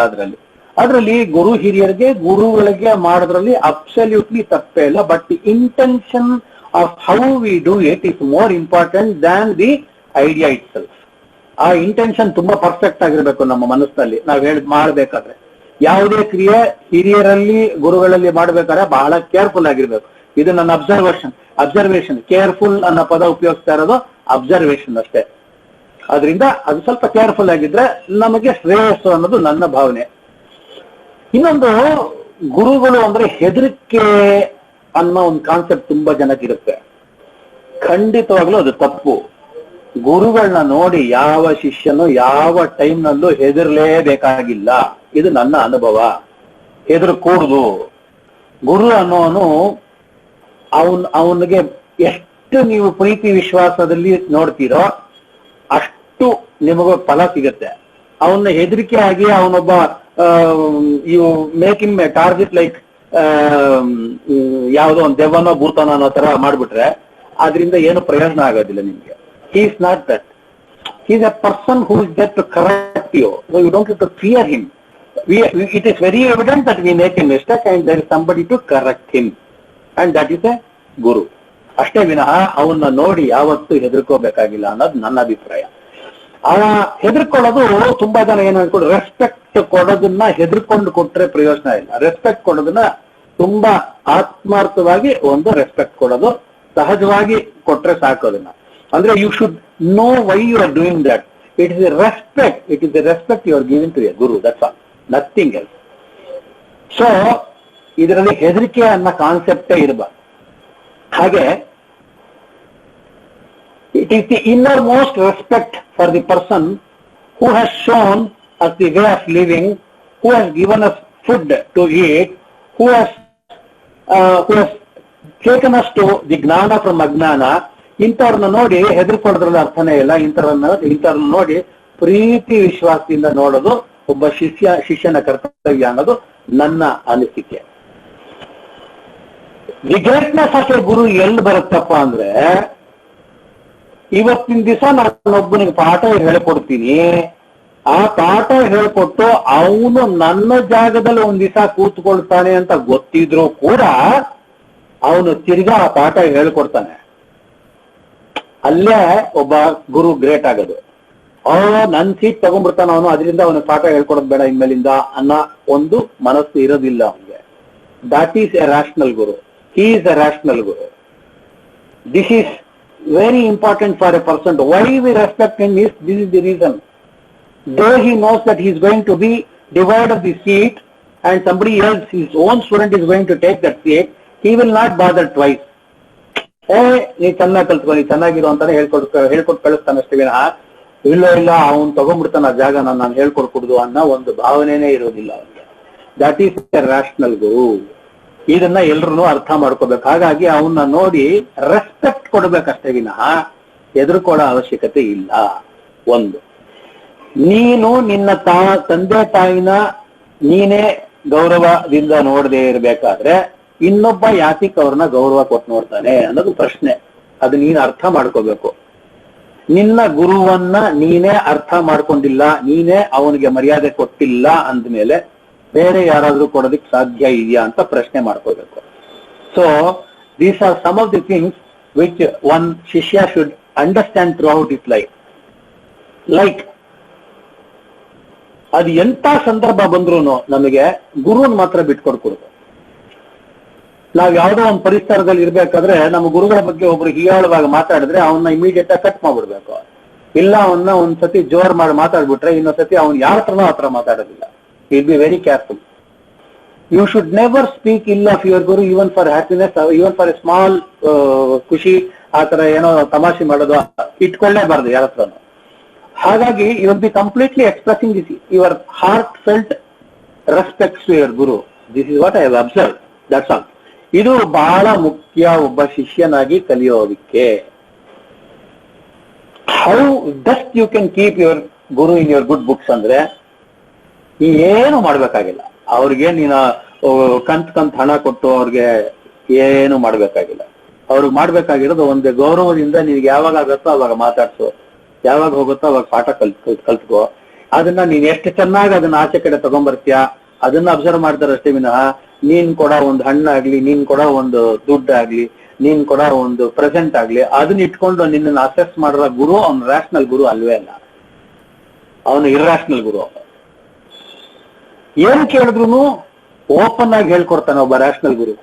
ಅದರಲ್ಲಿ ಗುರು ಹಿರಿಯರಿಗೆ ಗುರುಗಳಿಗೆ ಮಾಡೋದ್ರಲ್ಲಿ ಅಬ್ಸಲ್ಯೂಟ್ಲಿ ತಪ್ಪೇ ಇಲ್ಲ. But the intention of how we do it is more important than the idea it self. ಆ ಇಂಟೆನ್ಷನ್ ತುಂಬಾ ಪರ್ಫೆಕ್ಟ್ ಆಗಿರ್ಬೇಕು ನಮ್ಮ ಮನಸ್ಸಿನಲ್ಲಿ. ನಾವ್ ಮಾಡ್ಬೇಕಾದ್ರೆ ಯಾವುದೇ ಕ್ರಿಯೆ ಹಿರಿಯರಲ್ಲಿ ಗುರುಗಳಲ್ಲಿ ಮಾಡ್ಬೇಕಾದ್ರೆ ಬಹಳ ಕೇರ್ಫುಲ್ ಆಗಿರ್ಬೇಕು. ಇದು ನನ್ನ ಅಬ್ಸರ್ವೇಷನ್. ಕೇರ್ಫುಲ್ ಅನ್ನೋ ಪದ ಉಪಯೋಗಿಸ್ತಾ ಇರೋದು ಅಬ್ಸರ್ವೇಷನ್ ಅಷ್ಟೇ. ಅದರಿಂದ ಅದು ಸ್ವಲ್ಪ ಕೇರ್ಫುಲ್ ಆಗಿದ್ರೆ ನಮಗೆ ಶ್ರೇಯಸ್ಸು ಅನ್ನೋದು ನನ್ನ ಭಾವನೆ. ಇನ್ನೊಂದು, ಗುರುಗಳು ಅಂದ್ರೆ ಹೆದರಿಕೆ ಅನ್ನೋ ಒಂದು ಕಾನ್ಸೆಪ್ಟ್ ತುಂಬಾ ಜನಕ್ಕಿರುತ್ತೆ. ಖಂಡಿತವಾಗ್ಲೂ ಅದು ತಪ್ಪು. ಗುರುಗಳನ್ನ ನೋಡಿ ಯಾವ ಶಿಷ್ಯನು ಯಾವ ಟೈಮ್ನಲ್ಲೂ ಹೆದರ್ಲೇಬೇಕಾಗಿಲ್ಲ. ಇದು ನನ್ನ ಅನುಭವ. ಹೆದರ್ಕೂಡ್ದು. ಗುರು ಅನ್ನೋನು ಅವನಿಗೆ ಎಷ್ಟು ನೀವು ಪ್ರೀತಿ ವಿಶ್ವಾಸದಲ್ಲಿ ನೋಡ್ತೀರೋ ಅಷ್ಟು ನಿಮಗ ಫಲ ಸಿಗುತ್ತೆ. ಅವನ್ನ ಹೆದರಿಕೆ ಆಗಿ ಅವನೊಬ್ಬ you make him target like ಯಾವುದೋ ಒಂದು ದೆವ್ವನೋ ಭೂತನೋ ಅನ್ನೋ ತರ ಮಾಡ್ಬಿಟ್ರೆ ಅದರಿಂದ ಏನು ಪ್ರಯೋಜನ ಆಗೋದಿಲ್ಲ ನಿಮ್ಗೆ. He is not that. He is a person who is there to correct you. So you don't have to fear him. It is very evident that we make a mistake and there is somebody to correct him. And that is a guru. ಅಷ್ಟೇ ವಿನಃ ಅವನ್ನ ನೋಡಿ ಯಾವತ್ತೂ ಹೆದರ್ಕೋಬೇಕಾಗಿಲ್ಲ ಅನ್ನೋದು ನನ್ನ ಅಭಿಪ್ರಾಯ. ಹೆದರ್ಕೊಳ್ಳೋದು ತುಂಬಾ ಜನ ಏನು ಅನ್ಕೊಂಡು ರೆಸ್ಪೆಕ್ಟ್ ಕೊಡೋದನ್ನ ಹೆದರ್ಕೊಂಡು ಕೊಟ್ರೆ ಪ್ರಯೋಜನ ಇಲ್ಲ. ರೆಸ್ಪೆಕ್ಟ್ ಕೊಡೋದನ್ನ ತುಂಬಾ ಆತ್ಮಾರ್ಥವಾಗಿ ಒಂದು ರೆಸ್ಪೆಕ್ಟ್ ಕೊಡೋದು, ಸಹಜವಾಗಿ ಕೊಟ್ರೆ ಸಾಕೋದನ್ನ. ಅಂದ್ರೆ you should know why you are doing that. It is a respect you are giving to a guru. That's all, nothing else. So ಇದರಲ್ಲಿ ಹೆದರಿಕೆ ಅನ್ನೋ ಕಾನ್ಸೆಪ್ಟೇ ಇರಬಾರ್ದು. ಹಾಗೆ it is the innermost respect for the person who has shown us the way of living, who has given us food to eat, who has taken us to the ಜ್ಞಾನ from ಅಜ್ಞಾನ. ಇಂಥವ್ರನ್ನ ನೋಡಿ ಹೆದರ್ಕೊಳ್ಳೋದ್ರಲ್ಲಿ ಅರ್ಥನೇ ಇಲ್ಲ. ಇಂಥವ್ರನ್ನ ನೋಡಿ ಪ್ರೀತಿ ವಿಶ್ವಾಸದಿಂದ ನೋಡೋದು ಒಬ್ಬ ಶಿಷ್ಯನ ಕರ್ತವ್ಯ ಅನ್ನೋದು ನನ್ನ ಅನಿಸಿಕೆ. ದಿ ಗ್ರೇಟ್ನೆಸ್ ಆಫ್ ಎ ಗುರು ಎಲ್ಲಿ ಬರುತ್ತಪ್ಪ ಅಂದ್ರೆ, ಇವತ್ತಿನ ದಿವಸ ನಾನೊಬ್ಬನಿಗೆ ಪಾಠ ಹೇಳ್ಕೊಡ್ತೀನಿ. ಆ ಪಾಠ ಹೇಳ್ಕೊಟ್ಟು ಅವನು ನನ್ನ ಜಾಗದಲ್ಲಿ ಒಂದ್ ದಿವಸ ಕೂತ್ಕೊಳ್ತಾನೆ ಅಂತ ಗೊತ್ತಿದ್ರು ಕೂಡ ಅವನು ತಿರ್ಗಾ ಆ ಪಾಠ ಹೇಳ್ಕೊಡ್ತಾನೆ. ಅಲ್ಲೇ ಒಬ್ಬ ಗುರು ಗ್ರೇಟ್ ಆಗೋದು. ನನ್ ಸೀಟ್ ತಗೊಂಡ್ಬಿಡ್ತಾನ ಅವನು, ಅದರಿಂದ ಅವನಿಗೆ ಪಾಠ ಹೇಳ್ಕೊಡೋದು ಬೇಡ ಇನ್ಮೇಲಿಂದ ಅನ್ನೋ ಒಂದು ಮನಸ್ಸು ಇರೋದಿಲ್ಲ ಅವನಿಗೆ. That is a rational Guru. He is a rational guru. This is very important for a person. Why we respect him is, this is the reason. Though he knows that he is going to be deprived of the seat and somebody else, his own student is going to take that seat, he will not bother twice. ನೀ ಚೆನ್ನಾಗಿ ಕಲ್ತ್ಕೊ, ನೀ ಚೆನ್ನಾಗಿರೋ ಅಂತಾನೆ ಹೇಳ್ಕೊಟ್ಟು ಕಳಿಸ್ತಾನೆ ಅಷ್ಟೇ ವಿನಃ ಇಲ್ಲ ಅವನು ತಗೊಂಡ್ಬಿಡ್ತಾನ ಆ ಜಾಗ ನಾನು ಹೇಳ್ಕೊಡ್ಕೊಡುದು ಅನ್ನೋ ಒಂದು ಭಾವನೆನೇ ಇರೋದಿಲ್ಲ ಅವನಿಗೆ. ದಟ್ ಈಸ್ ಎ ರ್ಯಾಷನಲ್ ಗುರು. ಇದನ್ನ ಎಲ್ರು ಅರ್ಥ ಮಾಡ್ಕೋಬೇಕು. ಹಾಗಾಗಿ ಅವನ್ನ ನೋಡಿ ರೆಸ್ಪೆಕ್ಟ್ ಕೊಡ್ಬೇಕಷ್ಟೇ ವಿನಃ ಎದುರ್ಕೊಳ್ಳೋ ಅವಶ್ಯಕತೆ ಇಲ್ಲ. ಒಂದು, ನೀನು ನಿನ್ನ ತಂದೆ ತಾಯಿನ ನೀನೇ ಗೌರವದಿಂದ ನೋಡದೆ ಇರ್ಬೇಕಾದ್ರೆ ಇನ್ನೊಬ್ಬ ಯಾತಿಕ್ ಅವ್ರನ್ನ ಗೌರವ ಕೊಟ್ಟು ನೋಡ್ತಾನೆ ಅನ್ನೋದು ಪ್ರಶ್ನೆ. ಅದು ನೀನು ಅರ್ಥ ಮಾಡ್ಕೋಬೇಕು. ನಿನ್ನ ಗುರುವನ್ನ ನೀನೇ ಅರ್ಥ ಮಾಡ್ಕೊಂಡಿಲ್ಲ, ನೀನೇ ಅವನಿಗೆ ಮರ್ಯಾದೆ ಕೊಟ್ಟಿಲ್ಲ ಅಂದ್ಮೇಲೆ ಬೇರೆ ಯಾರಾದ್ರೂ ಕೊಡೋದಿಕ್ ಸಾಧ್ಯ ಇದೆಯಾ ಅಂತ ಪ್ರಶ್ನೆ ಮಾಡ್ಕೋಬೇಕು. So these are some of the things which one Shishya should understand throughout his life. Like, ಅದು ಎಂತ ಸಂದರ್ಭ ಬಂದ್ರು ನಮಗೆ ಗುರುನ್ ಮಾತ್ರ ಬಿಟ್ಕೊಡ್ಕೊಡುದು. ನಾವ್ ಯಾವ್ದೋ ಒಂದು ಪರಿಸರದಲ್ಲಿ ಇರ್ಬೇಕಾದ್ರೆ ನಮ್ಮ ಗುರುಗಳ ಬಗ್ಗೆ ಒಬ್ರು ಹೀಯಾಳವಾಗಿ ಮಾತಾಡಿದ್ರೆ ಅವನ್ನ ಇಮಿಡಿಯೇಟ್ ಆಗಿ ಕಟ್ ಮಾಡ್ಬಿಡ್ಬೇಕು. ಇಲ್ಲ ಅವನ್ನ ಒಂದ್ಸತಿ ಜೋರ್ ಮಾಡಿ ಮಾತಾಡ್ಬಿಟ್ರೆ ಇನ್ನೊಂದ್ಸತಿ ಅವ್ನು ಯಾರ ಹತ್ರನೂ ಆತರ ಮಾತಾಡೋದಿಲ್ಲ. Will be very careful. You should never speak ill of your guru even for happiness, even for a small ಖುಷಿ, ಆತರ ಏನೋ ತಮಾಷೆ ಮಾಡೋದು ಇಟ್ಕೊಳ್ಳೇಬಾರ್ದು ಯಾರ ಹತ್ರನು. ಹಾಗಾಗಿ you will be completely expressing this your heartfelt respects to your guru. This is what I have observe, that's all. ಇದು ಬಹಳ ಮುಖ್ಯ ಒಬ್ಬ ಶಿಷ್ಯನಾಗಿ ಕಲಿಯೋದಕ್ಕೆ. How best you can keep your guru in your good books ಅಂದ್ರೆ ಏನು ಮಾಡ್ಬೇಕಾಗಿಲ್ಲ. ಅವ್ರಿಗೆ ನೀನು ಕಂತ್ ಹಣ ಕೊಟ್ಟು ಅವ್ರಿಗೆ ಏನು ಮಾಡ್ಬೇಕಾಗಿಲ್ಲ. ಅವ್ರಿಗೆ ಮಾಡ್ಬೇಕಾಗಿರೋದು ಒಂದು ಗೌರವದಿಂದ ನಿನ್ಗೆ ಯಾವಾಗ ಆಗತ್ತೋ ಅವಾಗ ಮಾತಾಡ್ಸು, ಯಾವಾಗ ಹೋಗುತ್ತೋ ಅವಾಗ ಪಾಠ ಕಲ್ತ್ಕೋ. ಅದನ್ನ ನೀನ್ ಎಷ್ಟು ಚೆನ್ನಾಗಿ ಅದನ್ನ ಆಚೆ ಕಡೆ ತಗೊಂಡ್ಬರ್ತೀಯ ಅದನ್ನ ಅಬ್ಸರ್ವ್ ಮಾಡ್ತಾರೆ ಅಷ್ಟೇ ವಿನಃ ನೀನ್ ಕೊಡ ಒಂದು ಹಣ್ಣಾಗ್ಲಿ, ನೀನ್ ಕೊಡ ಒಂದು ದುಡ್ಡಾಗ್ಲಿ, ನೀನ್ ಕೊಡ ಒಂದು ಪ್ರೆಸೆಂಟ್ ಆಗ್ಲಿ ಅದನ್ನ ಇಟ್ಕೊಂಡು ನಿನ್ನ ಅಸೆಸ್ ಮಾಡಿರೋ ಗುರು ಅವ್ನು ರ್ಯಾಷನಲ್ ಗುರು ಅಲ್ವೇ ಅಲ್ಲ, ಅವನು ಇರ್ರಾಷನಲ್ ಗುರು. ಏನ್ ಕೇಳಿದ್ರು ಓಪನ್ ಆಗಿ ಹೇಳ್ಕೊಡ್ತಾನೆ ಒಬ್ಬ ರ್ಯಾಷನಲ್ ಗುರು.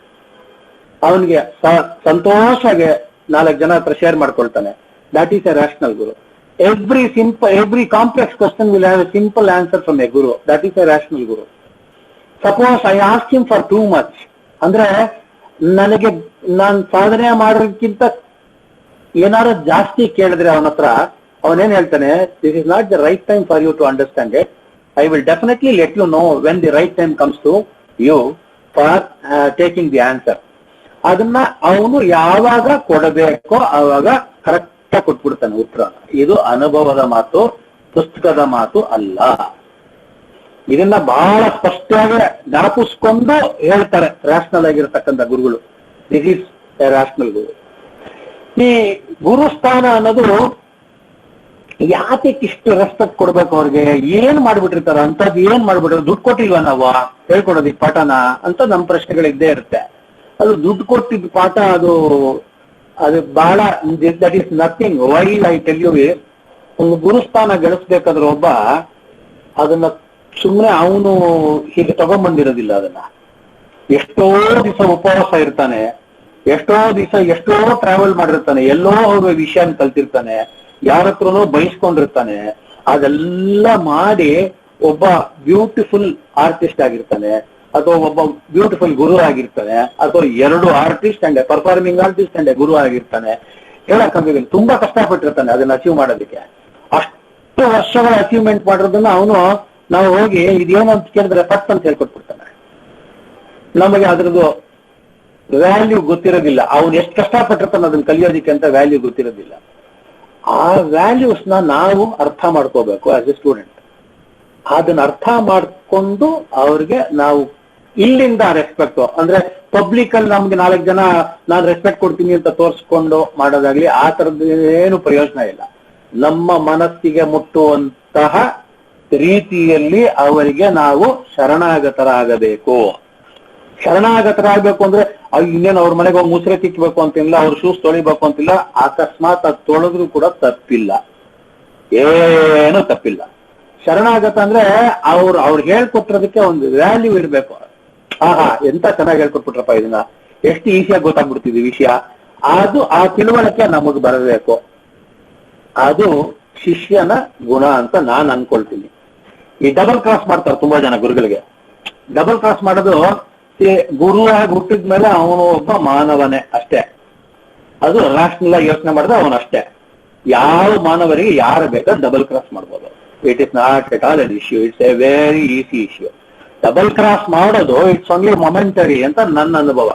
ಅವನಿಗೆ ಸಂತೋಷಾಗೆ 4 ಜನ ಹತ್ರ ಶೇರ್ ಮಾಡ್ಕೊಳ್ತಾನೆ. That is a rational guru. Every complex question will have a simple answer from a guru. That is a rational guru. Suppose I ask him for too much ಅಂದ್ರೆ ನನಗೆ ನಾನ್ ಸಾಧನೆ ಮಾಡೋದಕ್ಕಿಂತ ಏನಾದ್ರು ಜಾಸ್ತಿ ಕೇಳಿದ್ರೆ ಅವನ ಹತ್ರ ಅವನೇನ್ ಹೇಳ್ತಾನೆ, this is not the right time for you to understand it. I will definitely let you know when the right time comes to you for taking the answer. ಅದನ್ನ ಅವನು ಯಾವಾಗ ಕೊಡಬೇಕೋ ಆವಾಗ ಕರೆಕ್ಟ್ ಆಗಿ ಕೊಟ್ಬಿಡ್ತಾನೆ ಉತ್ತರ. ಇದು ಅನುಭವದ ಮಾತು, ಪುಸ್ತಕದ ಮಾತು ಅಲ್ಲ. ಇದನ್ನ ಬಹಳ ಸ್ಪಷ್ಟವಾಗಿ ಜ್ಞಾಪಿಸ್ಕೊಂಡು ಹೇಳ್ತಾರೆ ರ್ಯಾಷನಲ್ ಆಗಿರತಕ್ಕಂಥ ಗುರುಗಳು. ದಿಸ್ ಈಸ್ ಎ ರ್ಯಾಷನಲ್ ಗುರು. ಈ ಗುರುಸ್ಥಾನ ಅನ್ನೋದು ಯಾತಕ್ಕೆ ಇಷ್ಟು ರೆಸ್ಪೆಕ್ಟ್ ಕೊಡ್ಬೇಕು ಅವ್ರಿಗೆ? ಏನ್ ಮಾಡ್ಬಿಟ್ಟಿರ್ತಾರ ಅಂತದ್, ಏನ್ ಮಾಡ್ಬಿಟ್ರೆ ದುಡ್ಡು ಕೊಟ್ಟಿಲ್ವಾ ನಾವು ಹೇಳ್ಕೊಡೋದು ಈ ಪಾಠನ ಅಂತ ನಮ್ ಪ್ರಶ್ನೆಗಳಿದ್ದೇ ಇರುತ್ತೆ. ಅದು ದುಡ್ಡು ಕೊಟ್ಟಿದ್ದ ಪಾಠ ಅದು ಬಹಳ that is nothing. Why I tell you, ಒಂದು ಗುರುಸ್ಥಾನ ಗಳಿಸ್ಬೇಕಾದ್ರೆ ಒಬ್ಬ ಅದನ್ನ ಸುಮ್ಮನೆ ಅವನು ಹೀಗೆ ತಗೊಂಡ್ಬಂದಿರೋದಿಲ್ಲ. ಅದನ್ನ ಎಷ್ಟೋ ದಿವಸ ಉಪವಾಸ ಇರ್ತಾನೆ, ಎಷ್ಟೋ ದಿವಸ ಎಷ್ಟೋ ಟ್ರಾವೆಲ್ ಮಾಡಿರ್ತಾನೆ, ಎಲ್ಲೋ ಅವ್ರ ವಿಷಯನ ಕಲ್ತಿರ್ತಾನೆ, ಯಾರ ಹತ್ರನೋ ಬಯಸ್ಕೊಂಡಿರ್ತಾನೆ. ಅದೆಲ್ಲ ಮಾಡಿ ಒಬ್ಬ ಬ್ಯೂಟಿಫುಲ್ ಆರ್ಟಿಸ್ಟ್ ಆಗಿರ್ತಾನೆ, ಅಥವಾ ಒಬ್ಬ ಬ್ಯೂಟಿಫುಲ್ ಗುರು ಆಗಿರ್ತಾನೆ, ಅಥವಾ 2 artist and performing artist and guru ಆಗಿರ್ತಾನೆ. ಹೇಳಕ್ಕಾಗೋದಿಲ್ಲ, ತುಂಬಾ ಕಷ್ಟಪಟ್ಟಿರ್ತಾನೆ ಅದನ್ನ ಅಚೀವ್ ಮಾಡೋದಕ್ಕೆ. ಅಷ್ಟು ವರ್ಷಗಳ ಅಚೀವ್ಮೆಂಟ್ ಮಾಡಿರೋದನ್ನ ಅವನು ನಾವು ಹೋಗಿ ಇದೇನು ಅಂತ ಕೇಳಿದ್ರೆ ಫಸ್ಟ್ ಅಂತ ಹೇಳ್ಕೊಟ್ಬಿಡ್ತಾನೆ. ನಮಗೆ ಅದ್ರದ್ದು ವ್ಯಾಲ್ಯೂ ಗೊತ್ತಿರೋದಿಲ್ಲ. ಅವನು ಎಷ್ಟು ಕಷ್ಟಪಟ್ಟಿರ್ತಾನೆ ಅದನ್ನ ಕಲಿಯೋದಿಕ್ಕೆ ಅಂತ ವ್ಯಾಲ್ಯೂ ಗೊತ್ತಿರೋದಿಲ್ಲ. ಆ ವ್ಯಾಲ್ಯೂಸ್ನ ನಾವು ಅರ್ಥ ಮಾಡ್ಕೋಬೇಕು ಆಸ್ ಎ ಸ್ಟೂಡೆಂಟ್. ಅದನ್ನ ಅರ್ಥ ಮಾಡ್ಕೊಂಡು ಅವ್ರಿಗೆ ನಾವು ಇಲ್ಲಿಂದ ರೆಸ್ಪೆಕ್ಟ್ ಅಂದ್ರೆ ಪಬ್ಲಿಕ್ ಅಲ್ಲಿ ನಮ್ಗೆ 4 ಜನ ನಾನು ರೆಸ್ಪೆಕ್ಟ್ ಕೊಡ್ತೀನಿ ಅಂತ ತೋರಿಸ್ಕೊಂಡು ಮಾಡೋದಾಗ್ಲಿ ಆ ತರದ್ದು ಏನು ಪ್ರಯೋಜನ ಇಲ್ಲ. ನಮ್ಮ ಮನಸ್ಸಿಗೆ ಮುಟ್ಟುವಂತಹ ರೀತಿಯಲ್ಲಿ ಅವರಿಗೆ ನಾವು ಶರಣಾಗತರಾಗಬೇಕು. ಶರಣಾಗತರಾಗಬೇಕು ಅಂದ್ರೆ ಇನ್ನೇನು ಅವ್ರ ಮನೆಗೆ ಹೋಗಿ ಮುಸ್ರೆ ತಿಕ್ಬೇಕು ಅಂತಿಲ್ಲ, ಅವ್ರ ಶೂಸ್ ತೊಳಿಬೇಕು ಅಂತಿಲ್ಲ. ಅಕಸ್ಮಾತ್ ಅದು ತೊಳೆದ್ರು ಕೂಡ ತಪ್ಪಿಲ್ಲ, ಏನು ತಪ್ಪಿಲ್ಲ. ಶರಣಾಗತ ಅಂದ್ರೆ ಅವ್ರು ಹೇಳ್ಕೊಟ್ಟಿರೋದಕ್ಕೆ ಒಂದು ವ್ಯಾಲ್ಯೂ ಇರ್ಬೇಕು. ಆಹಾ ಎಂತ ಚೆನ್ನಾಗಿ ಹೇಳ್ಕೊಟ್ಬಿಟ್ರಪ್ಪ, ಇದನ್ನ ಎಷ್ಟು ಈಸಿಯಾಗಿ ಗೊತ್ತಾಗ್ಬಿಡ್ತಿದ್ವಿ ವಿಷಯ. ಅದು ಆ ತಿಳುವಳಿಕೆ ನಮಗ್ ಬರಬೇಕು. ಅದು ಶಿಷ್ಯನ ಗುಣ ಅಂತ ನಾನ್ ಅನ್ಕೊಳ್ತೀನಿ. ಈ ಡಬಲ್ ಕ್ರಾಸ್ ಮಾಡ್ತಾರೆ ತುಂಬಾ ಜನ ಗುರುಗಳಿಗೆ. ಡಬಲ್ ಕ್ರಾಸ್ ಮಾಡೋದು, ಗುರುವಾಗಿ ಹುಟ್ಟಿದ್ಮೇಲೆ ಅವನು ಒಬ್ಬ ಮಾನವನೇ ಅಷ್ಟೇ. ಅದು ರ್ಯಾಷನಲ್ ಆಗಿ ಯೋಚನೆ ಮಾಡಿದ್ರೆ ಅವನಷ್ಟೇ. ಯಾವ ಮಾನವರಿಗೆ ಯಾರು ಬೇಕಾದ್ರೆ ಡಬಲ್ ಕ್ರಾಸ್ ಮಾಡ್ಬೋದು. It is not at all an issue, it's A very easy issue. Double cross ಮಾಡೋದು ಇಟ್ಸ್ ಓನ್ಲಿ ಮೊಮೆಂಟರಿ ಅಂತ ನನ್ನ ಅನುಭವ.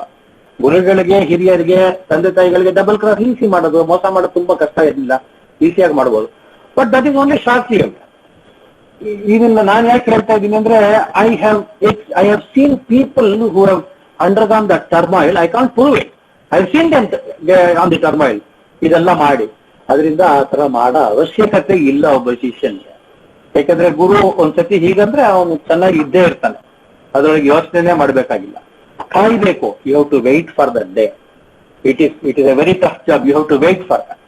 ಗುರುಗಳಿಗೆ, ಹಿರಿಯರಿಗೆ, ತಂದೆ ತಾಯಿಗಳಿಗೆ ಡಬಲ್ ಕ್ರಾಸ್ ಈಸಿ ಮಾಡೋದು, ಮೋಸ ಮಾಡೋದು ತುಂಬಾ ಕಷ್ಟ ಇರಲಿಲ್ಲ, ಈಸಿಯಾಗಿ ಮಾಡ್ಬೋದು. But that is only short lived. ಇದನ್ನ ನಾನು ಯಾಕೆ ಹೇಳ್ತಾ ಇದ್ದೀನಿ ಅಂದ್ರೆ I have seen people who have undergone that turmoil. I can't prove it, I have seen them on the turmoil ಇದೆಲ್ಲ ಮಾಡಿ. ಅದರಿಂದ ಆ ತರ ಮಾಡೋ ಅವಶ್ಯಕತೆ ಇಲ್ಲ ಒಬ್ಬ ಶಿಷ್ಯನಿಗೆ. ಯಾಕಂದ್ರೆ ಗುರು ಒಂದ್ಸತಿ ಹೀಗಂದ್ರೆ ಅವನು ಚೆನ್ನಾಗಿ ಇದ್ದೇ ಇರ್ತಾನೆ, ಅದ್ರೊಳಗೆ ಯೋಚನೆ ಮಾಡ್ಬೇಕಾಗಿಲ್ಲ. ಕಾಯ್ಬೇಕು. You have to wait for the day. It is a very tough job. You have to wait for that.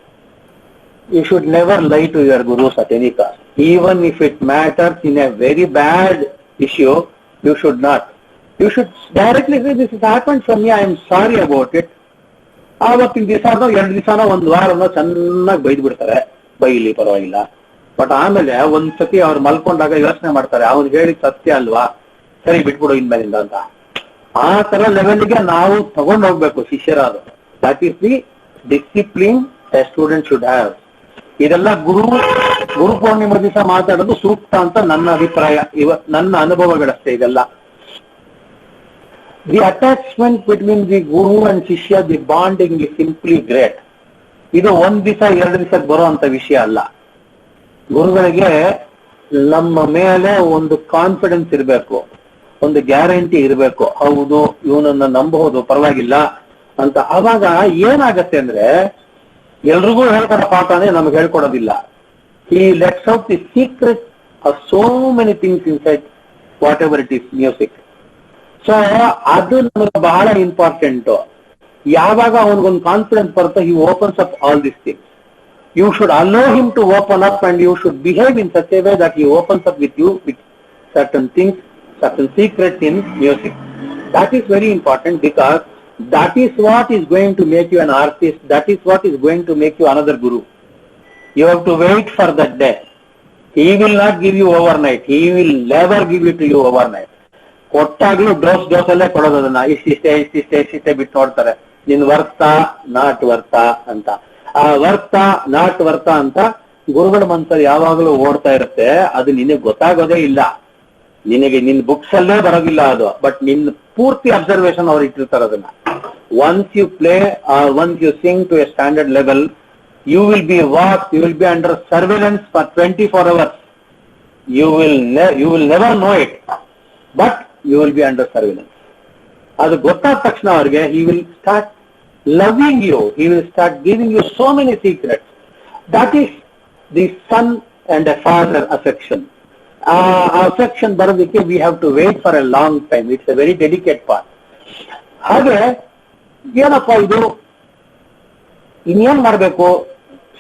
You should never lie to your gurus at any cost. Even if it matters in a very bad issue, you should not. You should directly say, this has happened for me, I am sorry about it. ಆವತ್ತಿನ ದಿವಸನೋ 2 ದಿವಸನೋ 1 ವಾರನೋ ಚೆನ್ನಾಗಿ ಬೈದು ಬಿಡ್ತಾರೆ, ಬೈಲಿ ಪರವಾಗಿಲ್ಲ. But ಆಮೇಲೆ ಒಂದ್ಸತಿ ಅವ್ರು ಮಲ್ಕೊಂಡಾಗ ಯೋಚನೆ ಮಾಡ್ತಾರೆ, ಅವ್ನು ಹೇಳಿದ ಸತ್ಯ ಅಲ್ವಾ, ಸರಿ ಬಿಟ್ಬಿಡು ಇನ್ಮೇಲಿಂದ ಅಂತ. ಆ ತರ ಲೆವೆಲ್ಗೆ ನಾವು ತಗೊಂಡು ಹೋಗ್ಬೇಕು ಶಿಷ್ಯರಾದ. That is the discipline a student should have. ಇದೆಲ್ಲ ಗುರು ಪೂರ್ಣಿಮಾ ದಿವಸ ಮಾತಾಡೋದು ಸೂಕ್ತ ಅಂತ ನನ್ನ ಅಭಿಪ್ರಾಯ. ನನ್ನ ಅನುಭವಗಳಷ್ಟೇ ಇದೆಲ್ಲ. The attachment between the guru and shishya, the bonding is simply great. ಇದು 1 ದಿವಸ 2 ದಿವಸಕ್ಕೆ ಬರುವಂತ ವಿಷಯ ಅಲ್ಲ. ಗುರುಗಳಿಗೆ ನಮ್ಮ ಮೇಲೆ ಒಂದು ಕಾನ್ಫಿಡೆನ್ಸ್ ಇರಬೇಕು, ಒಂದು ಗ್ಯಾರಂಟಿ ಇರಬೇಕು. ಹೌದು, ಇವನನ್ನ ನಂಬಬಹುದು, ಪರವಾಗಿಲ್ಲ ಅಂತ. ಅವಾಗ ಏನಾಗತ್ತೆ ಅಂದ್ರೆ, ಎಲ್ರಿಗೂ ಹೇಳ್ಕೊಡೋ ಪಾಠನೇ ನಮ್ಗೆ ಹೇಳ್ಕೊಡೋದಿಲ್ಲ. He lets out the secret of so many things inside whatever it is music. So ಅದು ನಮಗೆ ಬಹಳ ಇಂಪಾರ್ಟೆಂಟ್. ಯಾವಾಗ ಅವನಿಗೊಂದು ಕಾನ್ಫಿಡೆನ್ಸ್ ಬರುತ್ತೆ, he opens up all these things. You should allow him to open up and you should behave in such a way that he opens up with you with certain things, certain secrets in music. That is very important because that is what is going to make you an artist. That is what is going to make you another guru. You have to wait for that day. He will not give you overnight. He will never give it to you overnight. ಕೊಟ್ಟಾಗ್ಲೂ ಡೋಸಲ್ಲೇ ಕೊಡೋದು. ಅದನ್ನ ಇಷ್ಟಿಷ್ಟೇ ಬಿಟ್ಟು ನೋಡ್ತಾರೆ, ನಿನ್ ವರ್ತ not ವರ್ತ ಅಂತ. ಆ ವರ್ತ not ವರ್ತ ಅಂತ ಗುರುಗಳ ಮನಸ್ಸಲ್ಲಿ ಯಾವಾಗಲೂ ಓಡ್ತಾ ಇರುತ್ತೆ. ಅದು ನಿನಗೆ ಗೊತ್ತಾಗೋದೇ ಇಲ್ಲ, ನಿನಗೆ ನಿನ್ ಬುಕ್ಸ್ ಅಲ್ಲೇ ಬರೋದಿಲ್ಲ ಅದು. ಬಟ್ ನಿನ್ ಪೂರ್ತಿ ಅಬ್ಸರ್ವೇಷನ್ ಅವ್ರು ಇಟ್ಟಿರ್ತಾರೆ ಅದನ್ನ. Once you play once you sing to a standard level, you will be under surveillance for 24 hours. You will never know it, but you will be under surveillance. ಅದು ಗೊತ್ತಾದ ತಕ್ಷಣ ಅವ್ರಿಗೆ he will start loving you. He will start giving you so many secrets. That is the son and a father affection. Affection ಬರೋದಕ್ಕೆ we have to wait for a long time. It's a very delicate part. ಹಾಗೆ ಏನಪ್ಪಾ ಇದು, ಇನ್ನೇನ್ ಮಾಡ್ಬೇಕು?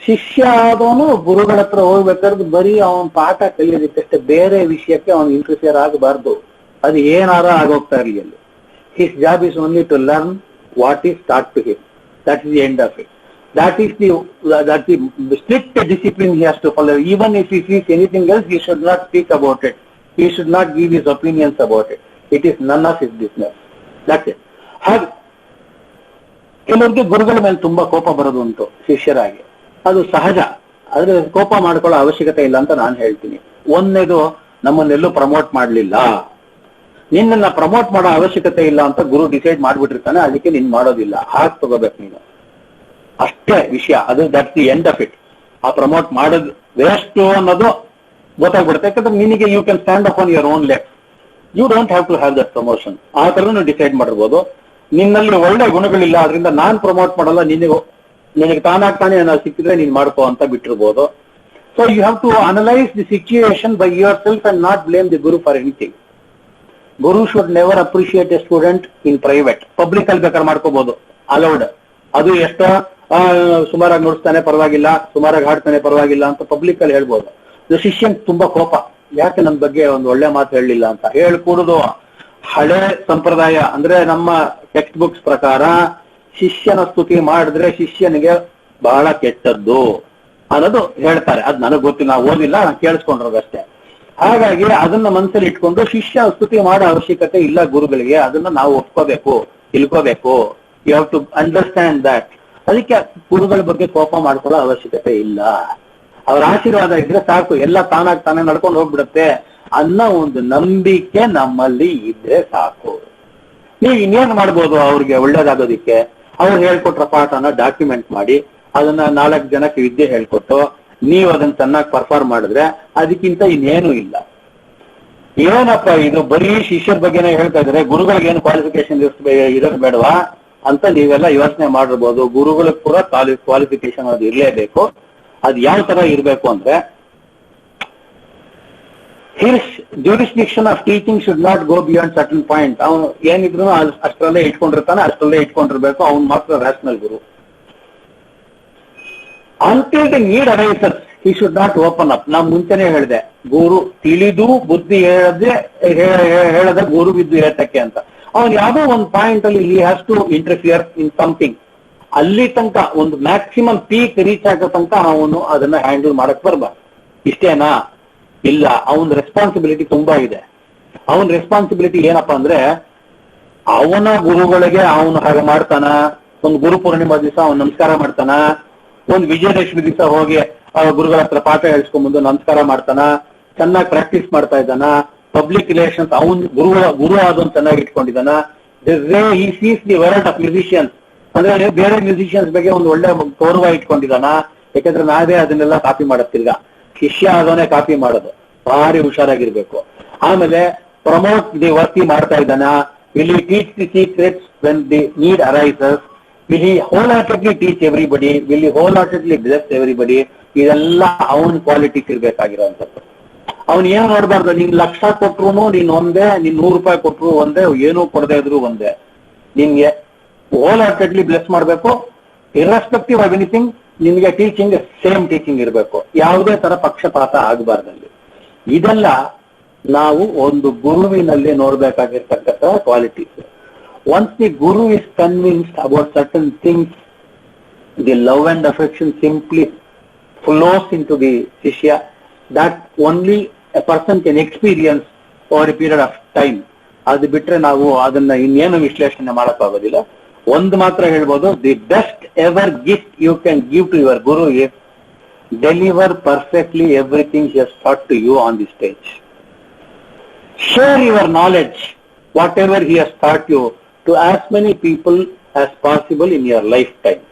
ಶಿಷ್ಯ ಆದವನು ಗುರುಗಳ ಹತ್ರ ಹೋಗ್ಬೇಕಾದ್ರೆ ಬರೀ ಅವನ್ ಪಾಠ ಕಲಿಯೋದಕ್ಕಷ್ಟೇ, ಬೇರೆ ವಿಷಯಕ್ಕೆ ಅವನು ಇಂಟ್ರೆಸ್ಟರ್ ಆಗಬಾರ್ದು. ಅದು ಏನಾರ ಆಗೋಗ್ತಾ ಇರಲಿ ಅಲ್ಲಿ. His job is only to learn what is taught to him. That is the end of it. That is the strict discipline he has to follow. Even if he sees anything else, he should not speak about it. He should not give his opinions about it. It is none of his business. That's it. ಹಾಗೆ ಕೆಲವರಿಗೆ ಗುರುಗಳ ಮೇಲೆ ತುಂಬಾ ಕೋಪ ಬರೋದು ಉಂಟು ಶಿಷ್ಯರಾಗಿ. ಅದು ಸಹಜ. ಆದ್ರೆ ಕೋಪ ಮಾಡ್ಕೊಳ್ಳೋ ಅವಶ್ಯಕತೆ ಇಲ್ಲ ಅಂತ ನಾನು ಹೇಳ್ತೀನಿ. ಒಂದನೇದು, ನಮ್ಮನ್ನೆಲ್ಲೂ ಪ್ರಮೋಟ್ ಮಾಡ್ಲಿಲ್ಲ, ನಿನ್ನನ್ನ ಪ್ರಮೋಟ್ ಮಾಡೋ ಅವಶ್ಯಕತೆ ಇಲ್ಲ ಅಂತ ಗುರು ಡಿಸೈಡ್ ಮಾಡ್ಬಿಟ್ಟಿರ್ತಾನೆ, ಅದಕ್ಕೆ ನೀನ್ ಮಾಡೋದಿಲ್ಲ. ಹಾಗೆ ತಗೋಬೇಕು ನೀನು, ಅಷ್ಟೇ ವಿಷಯ. ಅದು that's the end of it. ಆ ಪ್ರಮೋಟ್ ಮಾಡೋದು ವೇಸ್ಟ್ ಅನ್ನೋದು ಗೊತ್ತಾಗ್ಬಿಡುತ್ತೆ. ಯಾಕಂದ್ರೆ ನಿನಗೆ you can stand up on your own leg. You don't have to have that promotion. ಆ ತರನು ಡಿಸೈಡ್ ಮಾಡಿರ್ಬೋದು. ನಿನ್ನಲ್ಲಿ ಒಳ್ಳೆ ಗುಣಗಳಿಲ್ಲ, ಅದರಿಂದ ನಾನ್ ಪ್ರಮೋಟ್ ಮಾಡಲ್ಲ, ನಿನಗೆ ತಾನಾಗ್ತಾನೆ ಏನಾದ್ರು ಸಿಕ್ಕಿದ್ರೆ ನೀನ್ ಮಾಡ್ಕೋ ಅಂತ ಬಿಟ್ಟಿರ್ಬೋದು. So you have to analyse the situation by yourself and not blame the guru for anything. Guru should never appreciate a student in private. Public ಅಲ್ಲಿ ಬೇಕಾದ್ರೆ ಮಾಡ್ಕೋಬಹುದು, ಅಲೌಡ್. ಅದು ಎಷ್ಟೋ ಸುಮಾರಾಗಿ ನೋಡಿಸ್ತಾನೆ ಪರವಾಗಿಲ್ಲ, ಸುಮಾರಾಗಿ ಹಾಡ್ತಾನೆ ಪರವಾಗಿಲ್ಲ ಅಂತ ಪಬ್ಲಿಕ್ ಅಲ್ಲಿ ಹೇಳ್ಬೋದು. ಶಿಷ್ಯನ್ ತುಂಬಾ ಕೋಪ, ಯಾಕೆ ನನ್ನ ಬಗ್ಗೆ ಒಂದು ಒಳ್ಳೆ ಮಾತು ಹೇಳಲಿಲ್ಲ ಅಂತ ಹೇಳ್ಕೂಡುದು. ಹಳೆ ಸಂಪ್ರದಾಯ ಅಂದ್ರೆ ನಮ್ಮ ಟೆಕ್ಸ್ಟ್ ಬುಕ್ಸ್ ಪ್ರಕಾರ ಶಿಷ್ಯನ ಸ್ತುತಿ ಮಾಡಿದ್ರೆ ಶಿಷ್ಯನಿಗೆ ಬಹಳ ಕೆಟ್ಟದ್ದು ಅನ್ನೋದು ಹೇಳ್ತಾರೆ. ಅದ್ ನನಗ್ ಗೊತ್ತಿಲ್ಲ, ನಾವು ಓದಿಲ್ಲ, ನಾನು ಕೇಳಿಸ್ಕೊಂಡಿರೋದಷ್ಟೇ. ಹಾಗಾಗಿ ಅದನ್ನ ಮನಸ್ಸಲ್ಲಿ ಇಟ್ಕೊಂಡು ಶಿಷ್ಯ ಸ್ತುತಿ ಮಾಡೋ ಅವಶ್ಯಕತೆ ಇಲ್ಲ ಗುರುಗಳಿಗೆ. ಅದನ್ನ ನಾವು ಒಪ್ಕೋಬೇಕು, ತಿಳ್ಕೋಬೇಕು. You have to understand that. ಅದಕ್ಕೆ ಗುರುಗಳ ಬಗ್ಗೆ ಕೋಪ ಮಾಡ್ಕೊಳ್ಳೋ ಅವಶ್ಯಕತೆ ಇಲ್ಲ. ಅವ್ರ ಆಶೀರ್ವಾದ ಇದ್ರೆ ಸಾಕು, ಎಲ್ಲ ತಾನಾಗ್ ತಾನೇ ನಡ್ಕೊಂಡು ಹೋಗ್ಬಿಡುತ್ತೆ ಅನ್ನೋ ಒಂದು ನಂಬಿಕೆ ನಮ್ಮಲ್ಲಿ ಇದ್ರೆ ಸಾಕು. ನೀವು ಇನ್ನೇನ್ ಮಾಡ್ಬೋದು ಅವ್ರಿಗೆ ಒಳ್ಳೇದಾಗೋದಿಕ್ಕೆ? ಅವ್ರು ಹೇಳ್ಕೊಟ್ರ ಪಾಠನ ಡಾಕ್ಯುಮೆಂಟ್ ಮಾಡಿ ಅದನ್ನ 4 ಜನಕ್ಕೆ ವಿದ್ಯೆ ಹೇಳ್ಕೊಟ್ಟು ನೀವು ಅದನ್ನ ಚೆನ್ನಾಗಿ ಪರ್ಫಾರ್ಮ್ ಮಾಡಿದ್ರೆ ಅದಕ್ಕಿಂತ ಇನ್ನೇನು ಇಲ್ಲ. ಏನಪ್ಪ ಇದು ಬರೀ ಶಿಷ್ಯರ ಬಗ್ಗೆನೇ ಹೇಳ್ತಾ ಇದ್ರೆ ಗುರುಗಳಿಗೆ ಏನು ಕ್ವಾಲಿಫಿಕೇಶನ್ ಇರೋದು ಬೇಡವಾ ಅಂತ ನೀವೆಲ್ಲ ಯೋಚನೆ ಮಾಡಿರ್ಬೋದು. ಗುರುಗಳಿಗೆ ಕೂಡ ಕ್ವಾಲಿಫಿಕೇಶನ್ ಅದು ಇರ್ಲೇಬೇಕು. ಅದು ಯಾವ ತರ ಇರ್ಬೇಕು ಅಂದ್ರೆ, his jurisdiction of teaching should not go beyond certain point. ಅವನು ಏನಿದ್ರು ಅಷ್ಟರಲ್ಲೇ ಇಟ್ಕೊಂಡಿರ್ತಾನೆ, ಅಷ್ಟರಲ್ಲೇ ಇಟ್ಕೊಂಡಿರ್ಬೇಕು. ಅವನು ಮಾತ್ರ rational Guru. Until the need arises, he should not open up. ನಾ ಮುಂಚೆನೆ ಹೇಳಿದೆ, ಗುರು ತಿಳಿದು ಬುದ್ಧಿ ಹೇಳದ ಗುರು ಬಿದ್ದು ಹೇಳ್ತಕ್ಕೆ ಅಂತ. ಅವನು ಯಾವುದೋ ಒಂದು ಪಾಯಿಂಟ್ ಅಲ್ಲಿ he has to interfere in something. ಅಲ್ಲಿ ತನಕ ಒಂದು ಮ್ಯಾಕ್ಸಿಮಮ್ ಪೀಕ್ ರೀಚ್ ಆಗೋ ತನಕ ಅವನು ಅದನ್ನ ಹ್ಯಾಂಡಲ್ ಮಾಡಕ್ ಬರ್ಬಾರ್ದು. ಇಷ್ಟೇನಾ? ಇಲ್ಲ, ಅವನ ರೆಸ್ಪಾನ್ಸಿಬಿಲಿಟಿ ತುಂಬಾ ಇದೆ. ಅವನ ರೆಸ್ಪಾನ್ಸಿಬಿಲಿಟಿ ಏನಪ್ಪಾ ಅಂದ್ರೆ, ಅವನ ಗುರುಗಳಿಗೆ ಅವನು ಹಾಗೆ ಮಾಡ್ತಾನ. ಒಂದು ಗುರು ಪೂರ್ಣಿಮಾ ದಿವಸ ಅವನು ನಮಸ್ಕಾರ ಮಾಡ್ತಾನ, ಒಂದು ವಿಜಯದಶಮಿ ದಿವಸ ಹೋಗಿ ಗುರುಗಳ ಹತ್ರ ಪಾಠ ಹೇಳ್ಸ್ಕೊಂಡ್ಬಂದು ನಮಸ್ಕಾರ ಮಾಡ್ತಾನ, ಚೆನ್ನಾಗಿ ಪ್ರಾಕ್ಟೀಸ್ ಮಾಡ್ತಾ ಇದ್ದಾನ, ಪಬ್ಲಿಕ್ ರಿಲೇಷನ್ಸ್ ಅವನ್ ಗುರು ಆದವನ್ ಚೆನ್ನಾಗಿ ಇಟ್ಕೊಂಡಿದ್ದಾನ. he sees the world of musicians, ಅಂದ್ರೆ ಬೇರೆ ಮ್ಯೂಸಿಷಿಯನ್ಸ್ ಬಗ್ಗೆ ಒಂದು ಒಳ್ಳೆ ಗೌರವ ಇಟ್ಕೊಂಡಿದ್ದಾನ. ಯಾಕಂದ್ರೆ ನಾವೇ ಅದನ್ನೆಲ್ಲ ಕಾಪಿ ಮಾಡತ್ತಿಲ್ಲ, ಶಿಷ್ಯ ಆದವನೇ ಕಾಪಿ ಮಾಡೋದು. ಭಾರಿ ಹುಷಾರಾಗಿರ್ಬೇಕು. ಆಮೇಲೆ ಪ್ರಮೋಟ್ ದಿ ವರ್ಕ್ ಮಾಡ್ತಾ ಇದ್ದಾನ. Will he teach the secrets when the need arises? Will he wholeheartedly teach everybody? Will he wholeheartedly bless everybody? ಇದೆಲ್ಲ ಅವನ್ ಕ್ವಾಲಿಟೀಸ್ ಇರ್ಬೇಕಾಗಿರೋಂಥದ್ದು. ಅವನ್ ಏನ್ ನೋಡ್ಬಾರ್ದು, ನೀನ್ 1,00,000 ಕೊಟ್ರು ನೀನ್ ಒಂದೇ, ನೀನ್ 100 ರೂಪಾಯಿ ಕೊಟ್ರು ಒಂದೇ, ಏನೂ ಕೊಡದೇ ಇದ್ರು ಒಂದೇ. ನಿನ್ಗೆ wholeheartedly ಬ್ಲೆಸ್ ಮಾಡ್ಬೇಕು. ಇರ್ರೆಸ್ಪೆಕ್ಟಿವ್ ಆಫ್ ಎನಿಥಿಂಗ್ ನಿನ್ಗೆ ಟೀಚಿಂಗ್ ಸೇಮ್ ಟೀಚಿಂಗ್ ಇರಬೇಕು. ಯಾವುದೇ ತರ ಪಕ್ಷಪಾತ ಆಗಬಾರ್ದಲ್ಲಿ. ಇದೆಲ್ಲ ನಾವು ಒಂದು ಗುರುವಿನಲ್ಲಿ ನೋಡ್ಬೇಕಾಗಿರ್ತಕ್ಕಂಥ qualities. Once the guru is convinced about certain things, the love and affection simply flows into the shishya. That only a person can experience over a period of time. ಅದು ಬಿಟ್ರೆ ನಾವು ಅದನ್ನ ಇನ್ನೇನು ವಿಶ್ಲೇಷಣೆ ಮಾಡಕ್ಕಾಗೋದಿಲ್ಲ. ಒಂದು ಮಾತ್ರ ಹೇಳ್ಬೋದು, the best ever gift you can give to your guru is deliver perfectly everything he has taught to you on the stage. Share your knowledge, whatever he has taught you, to as many people as possible in your lifetime.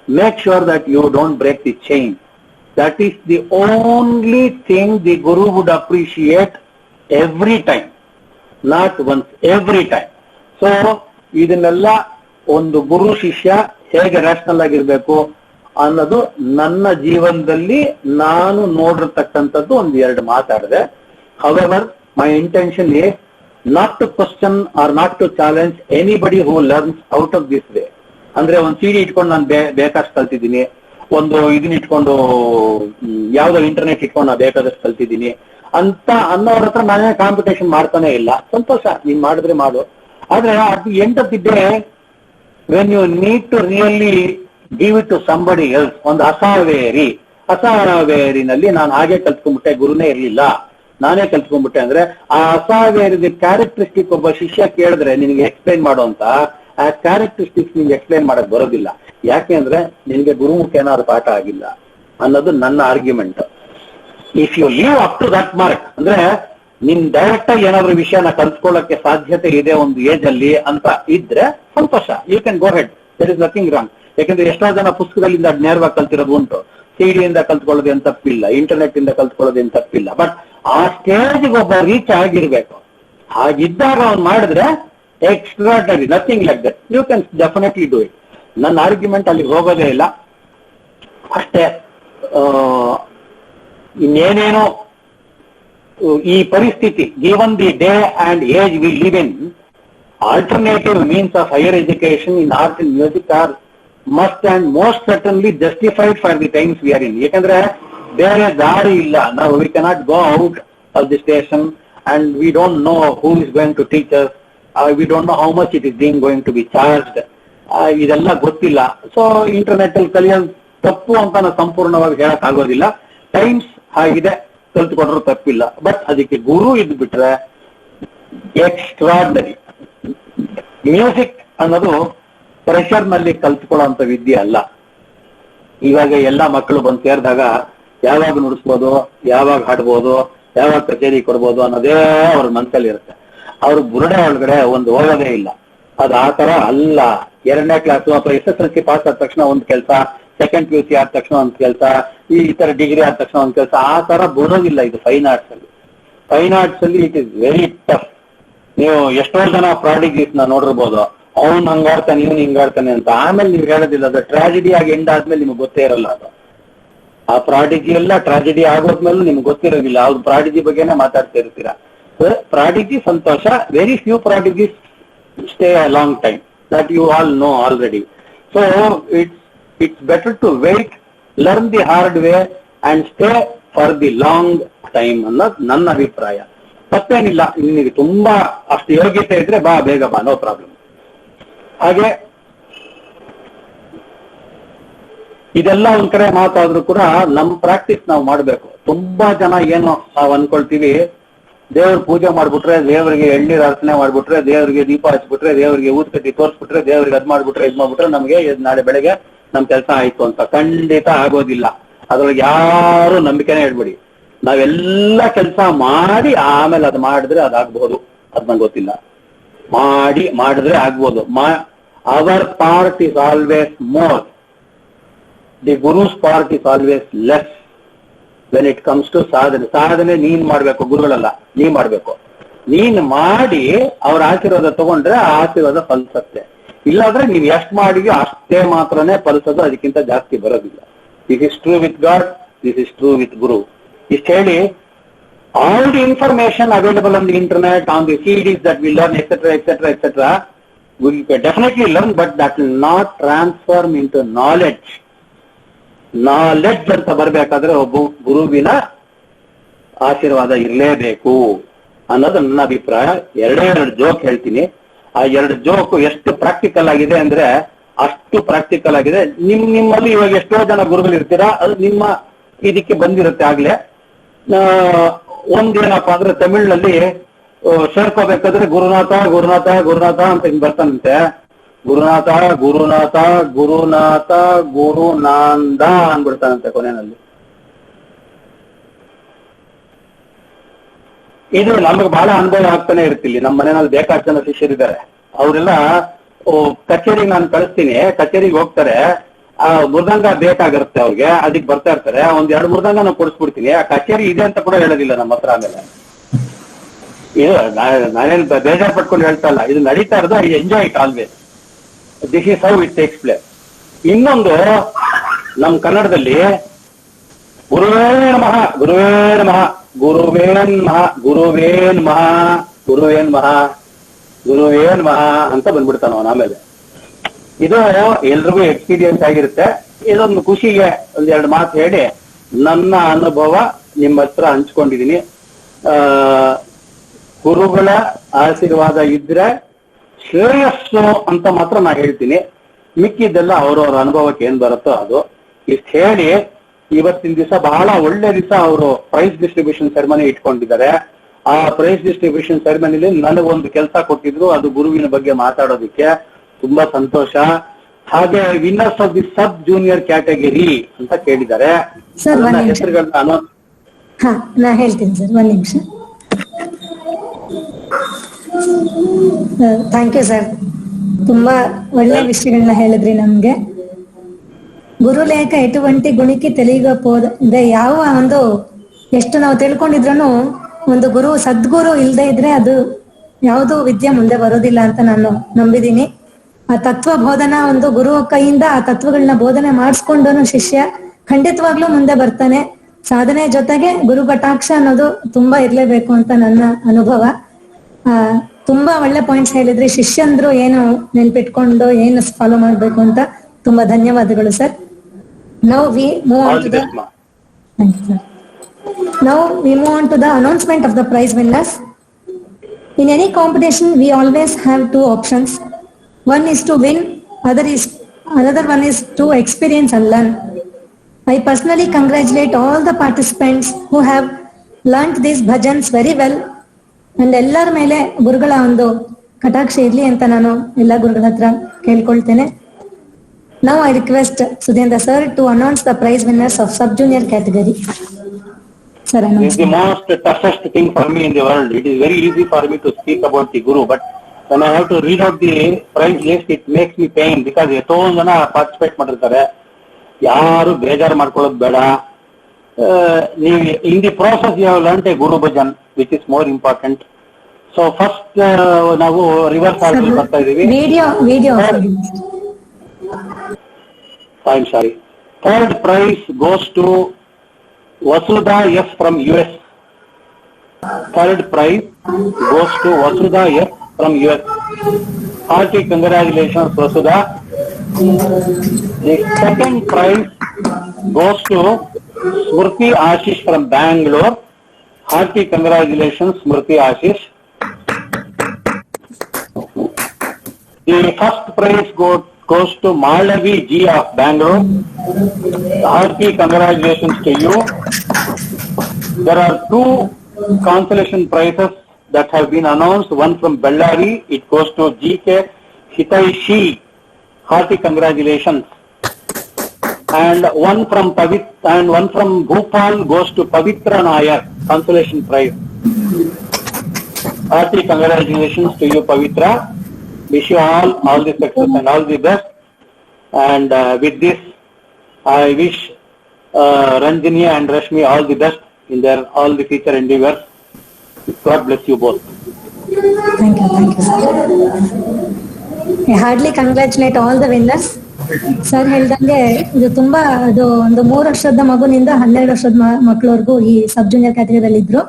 Make sure that you don't break the chain. That is the only thing the Guru would appreciate every time, not once, every time. So, ಇದನ್ನೆಲ್ಲ ಒಂದು ಗುರು ಶಿಷ್ಯ ಹೇಗೆ rational ಆಗಿರ್ಬೇಕು ಅನ್ನೋದು ನನ್ನ ಜೀವನದಲ್ಲಿ ನಾನು ನೋಡಿರ್ತಕ್ಕಂಥದ್ದು ಒಂದು 2 ಮಾತಾಡಿದೆ. However, my intention is not to question or not to challenge anybody who learns out of this way. ಅಂದ್ರೆ ಒಂದು CD ಇಟ್ಕೊಂಡು ನಾನು ಬೇಕಾಷ್ಟು ಕಲ್ತಿದ್ದೀನಿ, ಒಂದು ಇದನ್ನ ಇಟ್ಕೊಂಡು ಯಾವ್ದೋ ಇಂಟರ್ನೆಟ್ ಇಟ್ಕೊಂಡು ನಾ ಬೇಕಾದಷ್ಟು ಕಲ್ತಿದ್ದೀನಿ ಅಂತ ಅನ್ನೋರ ಹತ್ರ ನಾನೇ ಕಾಂಪಿಟೇಷನ್ ಮಾಡ್ತಾನೆ ಇಲ್ಲ. ಸಂತೋಷ, ನೀನ್ ಮಾಡಿದ್ರೆ ಮಾಡು. ಆದ್ರೆ ಅದು end of the day when you need to really give it to somebody else, ಒಂದು ಅಸಾವೇರಿನಲ್ಲಿ ನಾನು ಹಾಗೆ ಕಲ್ತ್ಕೊಂಡ್ಬಿಟ್ಟೆ, ಗುರುನೇ ಇರ್ಲಿಲ್ಲ, ನಾನೇ ಕಲ್ತ್ಕೊಂಡ್ಬಿಟ್ಟೆ ಅಂದ್ರೆ ಆ ಅಸಾವೇರಿದ ಕ್ಯಾರೆಕ್ಟರಿಸ್ಟಿಕ್ ಒಬ್ಬ ಶಿಷ್ಯ ಕೇಳಿದ್ರೆ ನಿನಗೆ ಎಕ್ಸ್ಪ್ಲೈನ್ ಮಾಡೋ ಅಂತ ಆ ಕ್ಯಾರೆಕ್ಟರಿಸ್ಟಿಕ್ಸ್ ನಿಮ್ಗೆ ಎಕ್ಸ್ಪ್ಲೈನ್ ಮಾಡಕ್ ಬರೋದಿಲ್ಲ. ಯಾಕೆ ಅಂದ್ರೆ ನಿನ್ಗೆ ಗುರುಮುಖ ಏನಾದ್ರು ಪಾಠ ಆಗಿಲ್ಲ ಅನ್ನೋದು ನನ್ನ argument. If you leave up to that mark, ಅಂದ್ರೆ ನಿನ್ ಡೈರೆಕ್ಟ್ ಆಗಿ ಏನಾದ್ರು ವಿಷಯನ ಕಲ್ತ್ಕೊಳ್ಳಕ್ಕೆ ಸಾಧ್ಯತೆ ಇದೆ ಒಂದು ಏಜ್ ಅಲ್ಲಿ ಅಂತ ಇದ್ರೆ ಸಂತೋಷ, you can go head, there is nothing wrong. ಯಾಕಂದ್ರೆ ಎಷ್ಟೋ ಜನ ಪುಸ್ತಕದಲ್ಲಿಂದ ನೇರವಾಗಿ ಕಲ್ತಿರೋದು ಉಂಟು. ಸಿಡಿಯಿಂದ ಕಲ್ತ್ಕೊಳ್ಳೋದೇನು ತಪ್ಪಿಲ್ಲ, ಇಂಟರ್ನೆಟ್ ಇಂದ ಕಲ್ತ್ಕೊಳ್ಳೋದೇನು ತಪ್ಪಿಲ್ಲ. ಬಟ್ ಆ ಸ್ಟೇಜ್ಗೆ ಒಬ್ಬ ರೀಚ್ ಆಗಿರ್ಬೇಕು. ಹಾಗಿದ್ದಾಗ ಅವ್ನು ಮಾಡಿದ್ರೆ extraordinary, nothing like that, you can definitely do it. ನನ್ನ ಆರ್ಗ್ಯುಮೆಂಟ್ ಅಲ್ಲಿ ಹೋಗೋದೇ ಇಲ್ಲ ಅಷ್ಟೇ. ಇನ್ನೇನೇನೋ ಈ ಪರಿಸ್ಥಿತಿ, given the day and age we live in, alternative means of higher education in art and music are must and most certainly justified for the times we are in. ಯಾಕಂದ್ರೆ ಬೇರೆ ದಾರಿ ಇಲ್ಲ. ನಾವು we cannot go out of the station and we don't know who is going to teach us. We don't know how much it is being going to be charged. ಇದೆಲ್ಲ ಗೊತ್ತಿಲ್ಲ. So internet ಅಲ್ಲಿ ಕಲಿಯೋದು ತಪ್ಪು ಅಂತ ನಾವು ಸಂಪೂರ್ಣವಾಗಿ ಹೇಳಕ್ ಆಗೋದಿಲ್ಲ. ಟೈಮ್ಸ್ ಆಗಿದೆ, ಕಲ್ತ್ಕೊಂಡ್ರು ತಪ್ಪಿಲ್ಲ. ಬಟ್ ಅದಕ್ಕೆ ಗುರು ಇದ್ ಬಿಟ್ರೆ ಎಕ್ಸ್ಟ್ರಾರ್ಡನರಿ. ಮ್ಯೂಸಿಕ್ ಅನ್ನೋದು ಪ್ರೆಷರ್ ನಲ್ಲಿ ಕಲ್ತ್ಕೊಳ್ಳೋಂತ ವಿದ್ಯೆ ಅಲ್ಲ. ಇವಾಗ ಎಲ್ಲಾ ಮಕ್ಕಳು ಬಂದು ಸೇರಿದಾಗ ಯಾವಾಗ ನುಡಿಸ್ಬೋದು, ಯಾವಾಗ ಹಾಡ್ಬೋದು, ಯಾವಾಗ ಕಚೇರಿ ಕೊಡ್ಬೋದು ಅನ್ನೋದೇ ಅವ್ರ ಮನಸ್ಸಲ್ಲಿ ಇರುತ್ತೆ. ಅವ್ರ ಬುರುಡೆ ಒಳಗಡೆ ಒಂದು ಹೋಗೋದೇ ಇಲ್ಲ. ಅದು ಆ ತರ ಅಲ್ಲ. 2ನೇ ಕ್ಲಾಸು ಅಥವಾ SSLC ಪಾಸ್ ಆದ ತಕ್ಷಣ ಒಂದ್ ಕೆಲಸ, ಸೆಕೆಂಡ್ PUC ಆದ ತಕ್ಷಣ ಒಂದ್ ಕೆಲಸ, ಈ ತರ ಡಿಗ್ರಿ ಆದ ತಕ್ಷಣ ಒಂದ್ ಕೆಲಸ, ಆ ತರ ಬರೋದಿಲ್ಲ. ಇದು ಫೈನ್ ಆರ್ಟ್ಸ್ ಅಲ್ಲಿ. ಫೈನ್ ಆರ್ಟ್ಸ್ ಅಲ್ಲಿ ಇಟ್ ಇಸ್ ವೆರಿ ಟಫ್. ನೀವು ಎಷ್ಟೋ ಜನ ಪ್ರಾಡಿಗೀಸ್ ನ ನೋಡಿರ್ಬೋದು, ಅವ್ನು ಹಂಗಾಡ್ತಾನೆ, ಇವ್ನು ಹಿಂಗಾಡ್ತಾನೆ ಅಂತ. ಆಮೇಲೆ ನೀವು ಹೇಳೋದಿಲ್ಲ, ಅದು ಟ್ರಾಜಿಡಿ ಆಗಿ ಎಂಡ್ ಆದ್ಮೇಲೆ ನಿಮ್ಗೆ ಗೊತ್ತೇ ಇರಲ್ಲ ಅದು. ಆ ಪ್ರಾಡಿಜಿ ಎಲ್ಲ ಟ್ರಾಜಿಡಿ ಆಗೋದ್ಮೇಲೆ ನಿಮ್ಗೆ ಗೊತ್ತಿರೋದಿಲ್ಲ, ಅವ್ರು ಪ್ರಾಡಿಜಿ ಬಗ್ಗೆನೇ ಮಾತಾಡ್ತಾ ಇರ್ತೀರಾ. ಪ್ರಾಡಿಜಿ ಸಂತೋಷ, very few prodigy stay a long time, that you all know already. So it's better to wait, learn the hard way and stay for the long time ಅನ್ನೋದು ನನ್ನ ಅಭಿಪ್ರಾಯ. ತಪ್ಪೇನಿಲ್ಲ, ನಿನಗೆ ತುಂಬಾ ಅಷ್ಟು ಯೋಗ್ಯತೆ ಇದ್ರೆ ಬಾ, ಬೇಗ ಬಾ, ನೋ ಪ್ರಾಬ್ಲಮ್. ಹಾಗೆ ಇದೆಲ್ಲ ಒಂದ್ ಕಡೆ ಮಾತಾದ್ರೂ ಕೂಡ ನಮ್ ಪ್ರಾಕ್ಟೀಸ್ ನಾವು ಮಾಡ್ಬೇಕು. ತುಂಬಾ ಜನ ಏನು ನಾವು ಅನ್ಕೊಳ್ತೀವಿ, ದೇವ್ರ ಪೂಜೆ ಮಾಡ್ಬಿಟ್ರೆ, ದೇವರಿಗೆ ಎಳ್ನೀರ್ ಅರ್ಚನೆ ಮಾಡ್ಬಿಟ್ರೆ, ದೇವರಿಗೆ ದೀಪ ಹಚ್ಬಿಟ್ರೆ, ದೇವರಿಗೆ ಊದ್ಕಟ್ಟಿ ತೋರಿಸ್ಬಿಟ್ರೆ, ದೇವರಿಗೆ ಅದ್ ಮಾಡ್ಬಿಟ್ರೆ, ಇದ್ ಮಾಡ್ಬಿಟ್ರೆ ನಮ್ಗೆ ನಾಳೆ ಬೆಳಗ್ಗೆ ನಮ್ ಕೆಲಸ ಆಯ್ತು ಅಂತ. ಖಂಡಿತ ಆಗೋದಿಲ್ಲ. ಅದ್ರೊಳಗೆ ಯಾರು ನಂಬಿಕೆನೇ ಹೇಳ್ಬಿಡಿ. ನಾವೆಲ್ಲ ಕೆಲಸ ಮಾಡಿ ಆಮೇಲೆ ಅದ್ ಮಾಡಿದ್ರೆ ಅದಾಗಬಹುದು, ಅದ್ ನಂಗೆ ಗೊತ್ತಿಲ್ಲ. ಮಾಡಿದ್ರೆ ಆಗ್ಬೋದು. Our part is always more, the guru's part is always less when it comes to ಸಾಧನೆ. ಸಾಧನೆ ನೀನ್ ಮಾಡ್ಬೇಕು, ಗುರುಗಳಲ್ಲ, ನೀನ್ ಮಾಡ್ಬೇಕು. ನೀನ್ ಮಾಡಿ ಅವ್ರ ಆಶೀರ್ವಾದ ತಗೊಂಡ್ರೆ ಆ ಆಶೀರ್ವಾದ ಫಲಿಸತ್ತೆ. ಇಲ್ಲಾಂದ್ರೆ ನೀವ್ ಎಷ್ಟ್ ಮಾಡಿದ್ಯೋ ಅಷ್ಟೇ ಮಾತ್ರನೇ ಫಲಿಸೋದು, ಅದಕ್ಕಿಂತ ಜಾಸ್ತಿ ಬರೋದಿಲ್ಲ. This is true with God, this is true with guru. ಇಷ್ಟ ಹೇಳಿ, all the information available on the internet, on the CDs that we learn, etc., will definitely learn, but that will not transform into knowledge. Knowledge ಅಂತ ಬರ್ಬೇಕಾದ್ರೆ ಒಬ್ಬ ಗುರುವಿನ ಆಶೀರ್ವಾದ ಇರಲೇಬೇಕು ಅನ್ನೋದು ನನ್ನ ಅಭಿಪ್ರಾಯ. ಎರಡು ಜೋಕ್ ಹೇಳ್ತೀನಿ. ಆ 2 ಜೋಕ್ ಎಷ್ಟು ಪ್ರಾಕ್ಟಿಕಲ್ ಆಗಿದೆ ಅಂದ್ರೆ ಅಷ್ಟು ಪ್ರಾಕ್ಟಿಕಲ್ ಆಗಿದೆ. ನಿಮ್ಮಲ್ಲಿ ಇವಾಗ ಎಷ್ಟೋ ಜನ ಗುರುಗಳು ಇರ್ತೀರಾ, ಅದು ನಿಮ್ಮ ಇದಕ್ಕೆ ಬಂದಿರುತ್ತೆ ಆಗ್ಲೇ. ಒಂದೇನಪ್ಪಾ ಅಂದ್ರೆ ತಮಿಳ್ನಲ್ಲಿ ಸೇರ್ಕೋಬೇಕಾದ್ರೆ ಗುರುನಾಥ ಗುರುನಾಥ ಗುರುನಾಥ ಅಂತ ಹಿಂಗ್ ಬರ್ತಾನಂತೆ. ಗುರುನಾಥ ಗುರುನಾಥ ಗುರುನಾಥ ಗುರುನಾಂದ ಅಂದ್ಬಿಡ್ತಾನಂತೆ ಕೊನೆಯಲ್ಲಿ. ಇದು ನಮಗೆ ಬಹಳ ಅನುಭವ ಆಗ್ತಾನೆ ಇರ್ತಿಲ್ಲಿ. ನಮ್ಮ ಮನೆಯಲ್ಲಿ ಬೇಕಾದ ಜನ ಶಿಷ್ಯರಿದ್ದಾರೆ. ಅವರೆಲ್ಲ ಕಚೇರಿಗೆ ನಾನು ಕಳಿಸ್ತೀನಿ, ಕಚೇರಿಗೆ ಹೋಗ್ತಾರೆ. ಆ ಮೃದಂಗ ಬೇಕಾಗಿರುತ್ತೆ ಅವ್ರಿಗೆ, ಅದಕ್ಕೆ ಬರ್ತಾ ಇರ್ತಾರೆ. 1-2 ಮೃದಂಗ ನಾನು ಕೊಡಿಸ್ಬಿಡ್ತೀನಿ. ಆ ಕಚೇರಿ ಇದೆ ಅಂತ ಕೂಡ ಹೇಳೋದಿಲ್ಲ ನಮ್ಮ ಹತ್ರ. ಆಮೇಲೆ ಇದು ನಾನೇನು ಬೇಜಾರು ಪಟ್ಕೊಂಡು ಹೇಳ್ತಾ ಇಲ್ಲ, ಇದು ನಡೀತಾ ಇರೋದು. I enjoy it always. This is how it takes place. ಇನ್ನೊಂದು, ನಮ್ ಕನ್ನಡದಲ್ಲಿ ಗುರುವೇ ನಮಃ ಗುರುವೇ ನಮಃ ಗುರುವೇನ್ ಮಹಾ ಗುರುವೇನ್ ಮಹಾ ಗುರುವೇನ್ ಮಹಾ ಗುರುವೇನ್ ಮಹಾ ಅಂತ ಬಂದ್ಬಿಡ್ತಾನ ಅವನು. ಆಮೇಲೆ ಇದು ಎಲ್ರಿಗೂ ಎಕ್ಸ್ಪೀರಿಯನ್ಸ್ ಆಗಿರುತ್ತೆ. ಇದೊಂದು ಖುಷಿಗೆ 1-2 ಮಾತು ಹೇಳಿ ನನ್ನ ಅನುಭವ ನಿಮ್ಮ ಹತ್ರ ಹಂಚ್ಕೊಂಡಿದೀನಿ. ಗುರುಗಳ ಆಶೀರ್ವಾದ ಇದ್ರೆ ಶ್ರೇಯಸ್ಸು ಅಂತ ಮಾತ್ರ ನಾ ಹೇಳ್ತೀನಿ. ಮಿಕ್ಕಿದ್ದೆಲ್ಲ ಅವ್ರವ್ರ ಅನುಭವಕ್ಕೆ ಏನ್ ಬರುತ್ತೋ ಅದು. ಇಷ್ಟು ಹೇಳಿ, ಇವತ್ತಿನ ದಿವಸ ಬಹಳ ಒಳ್ಳೆ ದಿವಸ. ಅವರು ಪ್ರೈಸ್ ಡಿಸ್ಟ್ರಿಬ್ಯೂಷನ್ ಸೆರೆಮನಿ ಇಟ್ಕೊಂಡಿದ್ದಾರೆ. ಆ ಪ್ರೈಸ್ ಡಿಸ್ಟ್ರಿಬ್ಯೂಷನ್ ಸೆರೆಮನಿಲಿ ನನಗೊಂದು ಕೆಲಸ ಕೊಟ್ಟಿದ್ರು, ಅದು ಗುರುವಿನ ಬಗ್ಗೆ ಮಾತಾಡೋದಕ್ಕೆ. ತುಂಬಾ ಸಂತೋಷ. ಹಾಗೆ winners of the sub junior category ಅಂತ ಕೇಳಿದ್ದಾರೆ. ಹೆಸರುಗಳನ್ನ ನಾ ಹೇಳ್ತೀನಿ ಸರ್, 1 ನಿಮಿಷ. ಥ್ಯಾಂಕ್ ಯು ಸರ್, ತುಂಬಾ ಒಳ್ಳೆ ವಿಷಯಗಳನ್ನ ಹೇಳಿದ್ರಿ ನಮ್ಗೆ. ಗುರುಲೇಖ ಎಟುವಂಟಿ ಗುಣಿಕಿ ತೆಲಿಗಪ್ಪೋದೆ. ಯಾವ ಒಂದು ಎಷ್ಟು ನಾವು ತಿಳ್ಕೊಂಡಿದ್ರು ಒಂದು ಗುರು ಸದ್ಗುರು ಇಲ್ಲದೆ ಇದ್ರೆ ಅದು ಯಾವುದು ವಿದ್ಯೆ ಮುಂದೆ ಬರೋದಿಲ್ಲ ಅಂತ ನಾನು ನಂಬಿದೀನಿ. ಆ ತತ್ವ ಬೋಧನಾ ಒಂದು ಗುರು ಕೈಯಿಂದ ಆ ತತ್ವಗಳನ್ನ ಬೋಧನೆ ಮಾಡಿಸ್ಕೊಂಡು ಶಿಷ್ಯ ಖಂಡಿತವಾಗ್ಲೂ ಮುಂದೆ ಬರ್ತಾನೆ. ಸಾಧನೆ ಜೊತೆಗೆ ಗುರು ಕಟಾಕ್ಷ ಅನ್ನೋದು ತುಂಬಾ ಇರ್ಲೇಬೇಕು ಅಂತ ನನ್ನ ಅನುಭವ. ತುಂಬಾ ಒಳ್ಳೆ ಪಾಯಿಂಟ್ಸ್ ಹೇಳಿದ್ರಿ. ಶಿಷ್ಯಂದ್ರು ಏನು ನೆನ್ಪಿಟ್ಕೊಂಡು ಏನು ಫಾಲೋ ಮಾಡ್ಬೇಕು ಅಂತ. ತುಂಬಾ ಧನ್ಯವಾದಗಳು sir. Now we move on to the thank you, sir. Now we move on to the announcement of the prize winners. In any competition, we always have 2 options. One is to win, another one is to experience and learn. I personally congratulate all the participants who have learnt these bhajans very well. And ಎಲ್ಲರ ಮೇಲೆ ಗುರುಗಳ ಒಂದು ಕಟಾಕ್ಷ ಇರ್ಲಿ ಅಂತ ನಾನು ಎಲ್ಲ ಗುರುಗಳ ಹತ್ರ ಕೇಳ್ಕೊಳ್ತೇನೆ. Now I request Sudhendra sir to announce the prize winners of sub-junior category. Sir, announce. It is the most toughest thing for me in the world. It is very easy for me to speak about the Guru, but when I have to read out the prize list, it makes me pain because ಎಷ್ಟೊಂದು ಜನ participate ಮಾಡಿರ್ತಾರೆ. ಯಾರು ಬೇಜಾರು ಮಾಡ್ಕೊಳ್ಳೋದು ಬೇಡ. ನೀವು in the process you have learnt a Guru Bhajan, which is more important. So first ನಾವು reverse ಆಗಿ ಬರ್ತಾ ಇದೀವಿ. Video. I'm sorry. Third prize goes to Vasudha F from US. Third prize goes to Vasudha F from US. Hearty congratulations, Vasudha. The second prize goes to Smriti Ashish from Bangalore. Hearty congratulations, Smriti Ashish. The first prize goes to Malavi G of Bangalore. Hearty congratulations to you. There are two consolation prizes that have been announced. One from Bellary, it goes to GK Hitaishi. Hearty congratulations. And one from Bhopal goes to Pavitra Nair, consolation prize. Hearty congratulations to you, Pavitra. Wish you all the success and all the best. And with this, I wish Ranjini and Rashmi all the best in their all the future endeavors. God bless you both. Thank you, sir. I heartily congratulate all the winners. Sir ಹೇಳ್ದಂಗೆ ಇದು ತುಂಬಾ ಅದು ಒಂದು 3 ವರ್ಷದ ಮಗುನಿಂದ 12 ವರ್ಷದ ಮಕ್ಕಳವರೆಗೂ ಈ ಸಬ್ junior ಕ್ಯಾಟಗರಿಯಲ್ಲಿ ಇದ್ರು.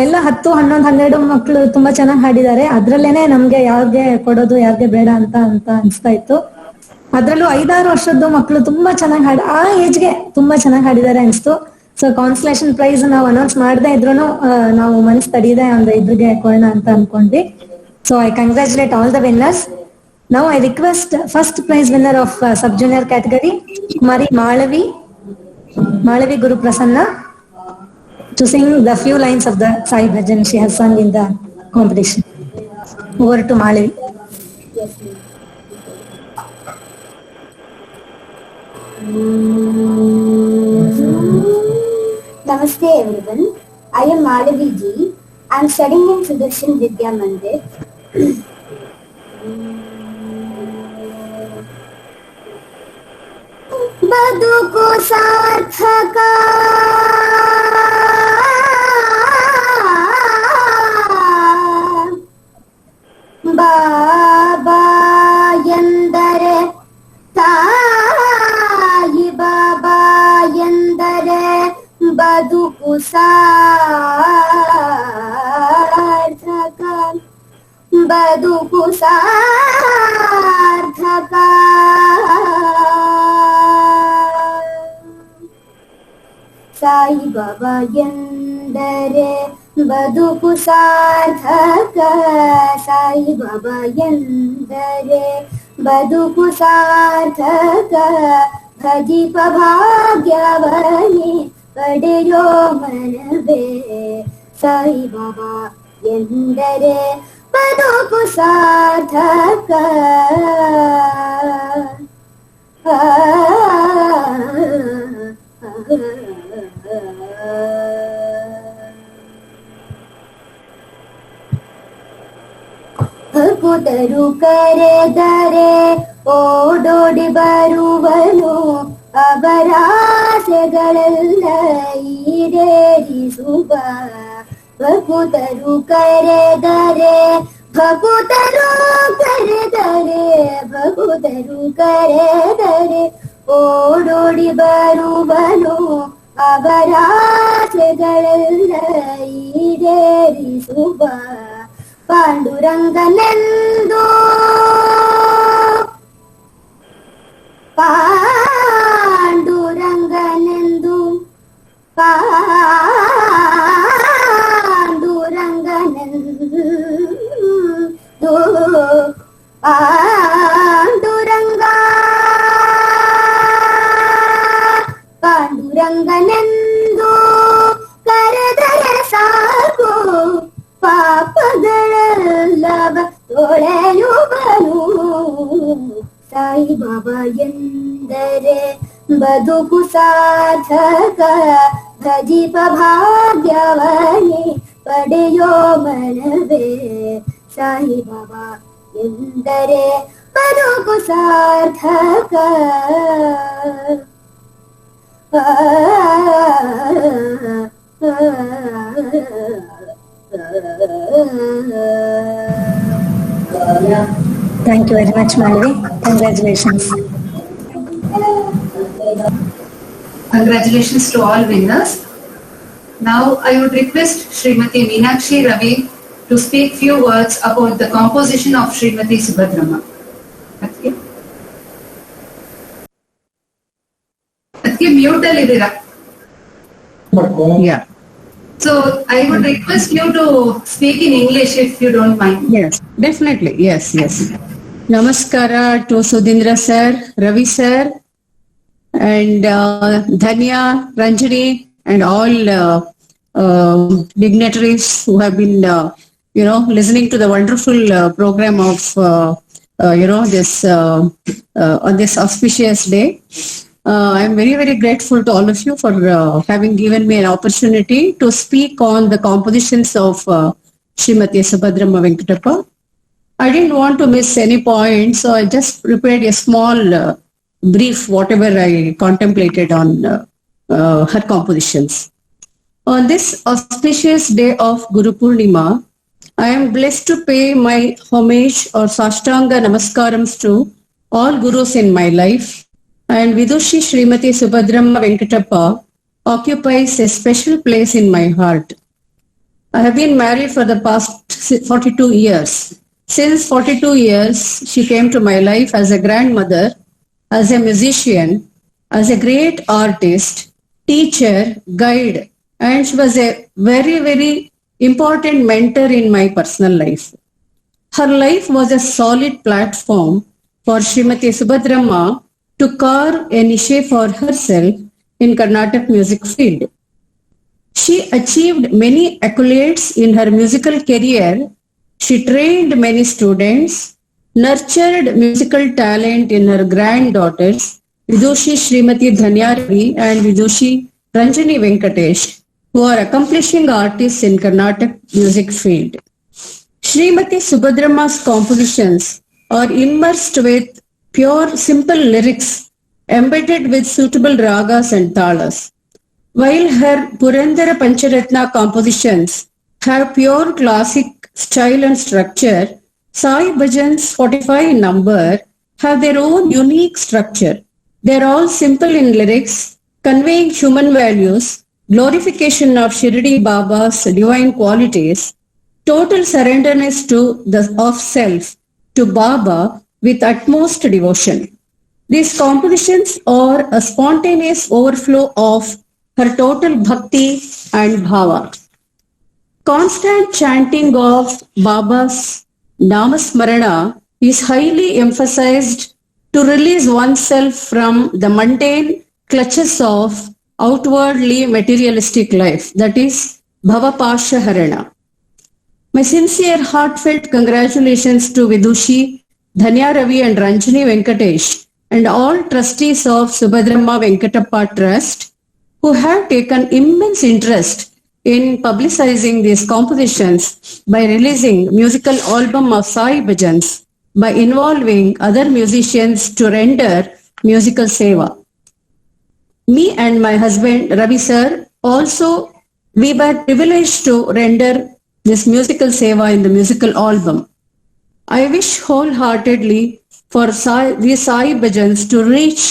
ಎಲ್ಲ 10, 11, 12 ಮಕ್ಕಳು ತುಂಬಾ ಚೆನ್ನಾಗಿ ಹಾಡಿದ್ದಾರೆ. ಅದ್ರಲ್ಲೇನೆ ನಮ್ಗೆ ಯಾವ್ಗೆ ಕೊಡೋದು ಯಾವ್ಗೆ ಬೇಡ ಅಂತ ಅನ್ಸ್ತಾ ಇತ್ತು. ಅದ್ರಲ್ಲೂ 5-6 ವರ್ಷದ ಮಕ್ಕಳು ತುಂಬಾ ಚೆನ್ನಾಗಿ ಆ ಏಜ್ಗೆ ತುಂಬಾ ಚೆನ್ನಾಗಿ ಹಾಡಿದ್ದಾರೆ ಅನ್ಸ್ತು. ಸೊ ಕಾನ್ಸಲೇಷನ್ ಪ್ರೈಸ್ ನಾವು ಅನೌನ್ಸ್ ಮಾಡದೇ ಇದ್ರು ನಾವು ಮನಸ್ಸು ತಡೀದೆ ಒಂದು ಇದ್ರಿಗೆ ಕೊಡೋಣ ಅಂತ ಅನ್ಕೊಂಡ್ವಿ. So I congratulate all the winners. Now I request first prize winner of sub junior category, Kumari Malavi Guru Prasanna, to sing the few lines of the Sai Bhajan she has sung in the competition. Over to Malavi. Namaste everyone. I am Malavi Ji. I am studying in Sudarshan Vidya Mandir. ಬದುಕು ಸಾರ್ಥಕ ಬಾಬಾ ಎಂದರೆ ತಾಯಿ, ಬಾಬಾ ಎಂದರೆ ಬದುಕು ಸಾರ್ಥಕ, ಬದುಕು ಸಾರ್ಥಕ. ಸಾಯಿ ಬಾಬಾ ಎಂದರೆ ಬದುಕು ಸಾರ್ಥಕ, ಸಾಯಿ ಬಾಬಾ ಎಂದರೆ ಬದುಕು ಸಾರ್ಥಕ. ಭಜಿಪ ಭಾಗ್ಯವನೇ ಪಡೆಯೋ ಮನವೇ, ಸಾಯಿ ಬಾಬಾ ಎಂದರೆ ಬದುಕು ಸಾರ್ಥಕ. ಭಕ್ತರು ಕರೆದರೆ ಓಡೋಡಿ ಬರುವನು, ಅವರ ಆಸೆಗಳೆಲ್ಲ ಈಡೇರಿಸುವ. ಭಕ್ತರು ಕರೆದರೆ ಓಡೋಡಿ ಬರುವನು, ಅವರ ಆಸೆಗಳೆಲ್ಲ ಈಡೇರಿಸುವ. ಪಾಂಡುರಂಗನೆಂದು ಪಾಂಡುರಂಗನೆಂದು ಪಾಂಡುರಂಗನೆಂದು ಕರೆದರೆ ಸಾಕು, ಪಾಪಗಳೆಲ್ಲವ ತೊಳೆಯುವನು. ಸಾಯಿ ಬಾಬಾ ಎಂದರೆ ಬದುಕು ಸಾರ್ಥಕ, ಭಜಿಪ ಭಾಗ್ಯವನೇ ಪಡೆಯೋ ಮನವೇ. ಸಾಯಿ ಬಾಬಾ ಎಂದರೆ ಬದುಕು ಸಾರ್ಥಕ. Thank you very much, Malavi. Congratulations. Congratulations to all winners. Now I would request Srimati Meenakshi Ravi to speak few words about the composition of Srimati Subhadrama. Okay. ಅದಕ್ಕೆ ಮ್ಯೂಟ್ ಅಲ್ಲಿ ಇದ್ದೀರಾ? Yeah. So I would request you to speak in English if you don't mind. Yes, definitely. Yes, yes. Namaskara to Sudhindra sir, Ravi sir, and Dhanya, Ranjani, and all dignitaries who have been, listening to the wonderful program of, this on this auspicious day. I am very, very grateful to all of you for having given me an opportunity to speak on the compositions of Srimati Subhadrama Venkatappa. I didn't want to miss any point, so I just prepared a small brief, whatever I contemplated on her compositions. On this auspicious day of Guru Purnima, I am blessed to pay my homage or Sashtanga Namaskarams to all Gurus in my life. And Vidushi Srimati Subhadrama Venkatappa occupies a special place in my heart. I have been married for the past 42 years. Since 42 years, she came to my life as a grandmother, as a musician, as a great artist, teacher, guide, and she was a very, very important mentor in my personal life. Her life was a solid platform for Srimati Subhadrama to carve a niche for herself in Carnatic music field. She achieved many accolades in her musical career. She trained many students, nurtured musical talent in her granddaughters, Vidushi Srimati Dhanya Ravi and Vidushi Ranjani Venkatesh, who are accomplishing artists in Carnatic music field. Srimati Subhadrama's compositions are immersed with pure, simple lyrics embedded with suitable ragas and talas. While her Purandara Pancharatna compositions have pure classic style and structure, Sai Bhajans 45 in number have their own unique structure. They are all simple in lyrics, conveying human values, glorification of Shirdi Baba's divine qualities, total surrenderness of self to Baba with utmost devotion. These compositions are a spontaneous overflow of her total bhakti and bhava. Constant chanting of Baba's Namasmarana is highly emphasized to release oneself from the mundane clutches of outwardly materialistic life, that is Bhavapasha Harana. My sincere heartfelt congratulations to Vidushi Dhanya Ravi and Ranjani Venkatesh and all trustees of Subhadrama Venkatappa Trust who have taken immense interest in publicizing these compositions by releasing musical album of Sai Bhajans by involving other musicians to render musical seva. Me and my husband Ravi sir also, we were privileged to render this musical seva in the musical album. I wish wholeheartedly for these Sai Bhajans to reach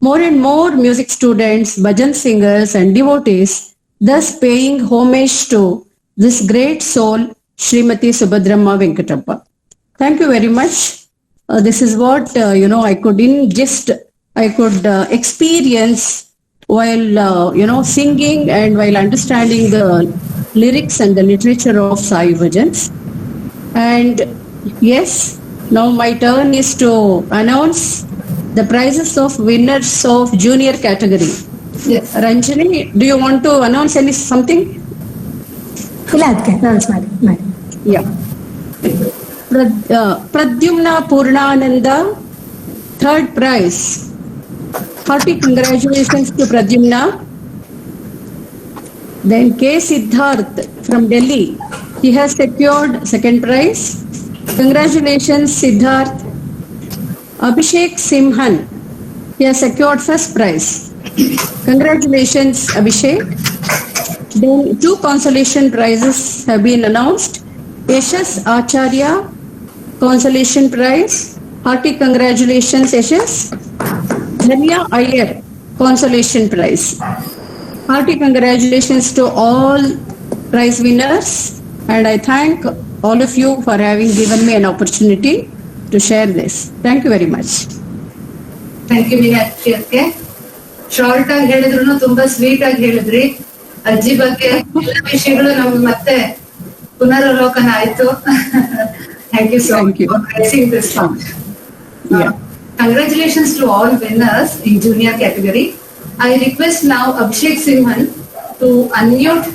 more and more music students, bhajan singers and devotees, thus paying homage to this great soul, Srimati Subhadrama Venkatappa. Thank you very much. This is what, I could experience while, singing and while understanding the lyrics and the literature of Sai Bhajans. And yes, now my turn is to announce the prizes of winners of junior category. Yes. Ranjani, do you want to announce something? ಇಲ್ಲ ಅದಕ್ಕೆ announce ಮಾಡಿ. Yeah. Pradyumna Purnananda, third prize. Hearty congratulations to Pradyumna. Then K. Siddharth from Delhi. He has secured second prize. Congratulations, Siddharth. Abhishek Simhan. He has secured first prize. Congratulations, Abhishek. Then 2 consolation prizes have been announced. Yashas Acharya, consolation prize. Hearty congratulations, Yashas. Dhanya Iyer, consolation prize. Hearty congratulations to all prize winners, and I thank all of you for having given me an opportunity to share this. Thank you very much. Thank you Meenakshi ಅದಕ್ಕೆ short ಆಗಿ ಹೇಳಿದ್ರು ತುಂಬಾ sweet ಆಗಿ ಹೇಳಿದ್ರಿ. ಅಜ್ಜಿ ಬಗ್ಗೆ ಎಲ್ಲ ವಿಷಯಗಳು ನಮ್ಗೆ ಮತ್ತೆ ಪುನರವಲೋಕನ ಆಯ್ತು. Thank you so much for blessing this song. Congratulations to all winners in junior category. I request now Abhishek Simhan to unmute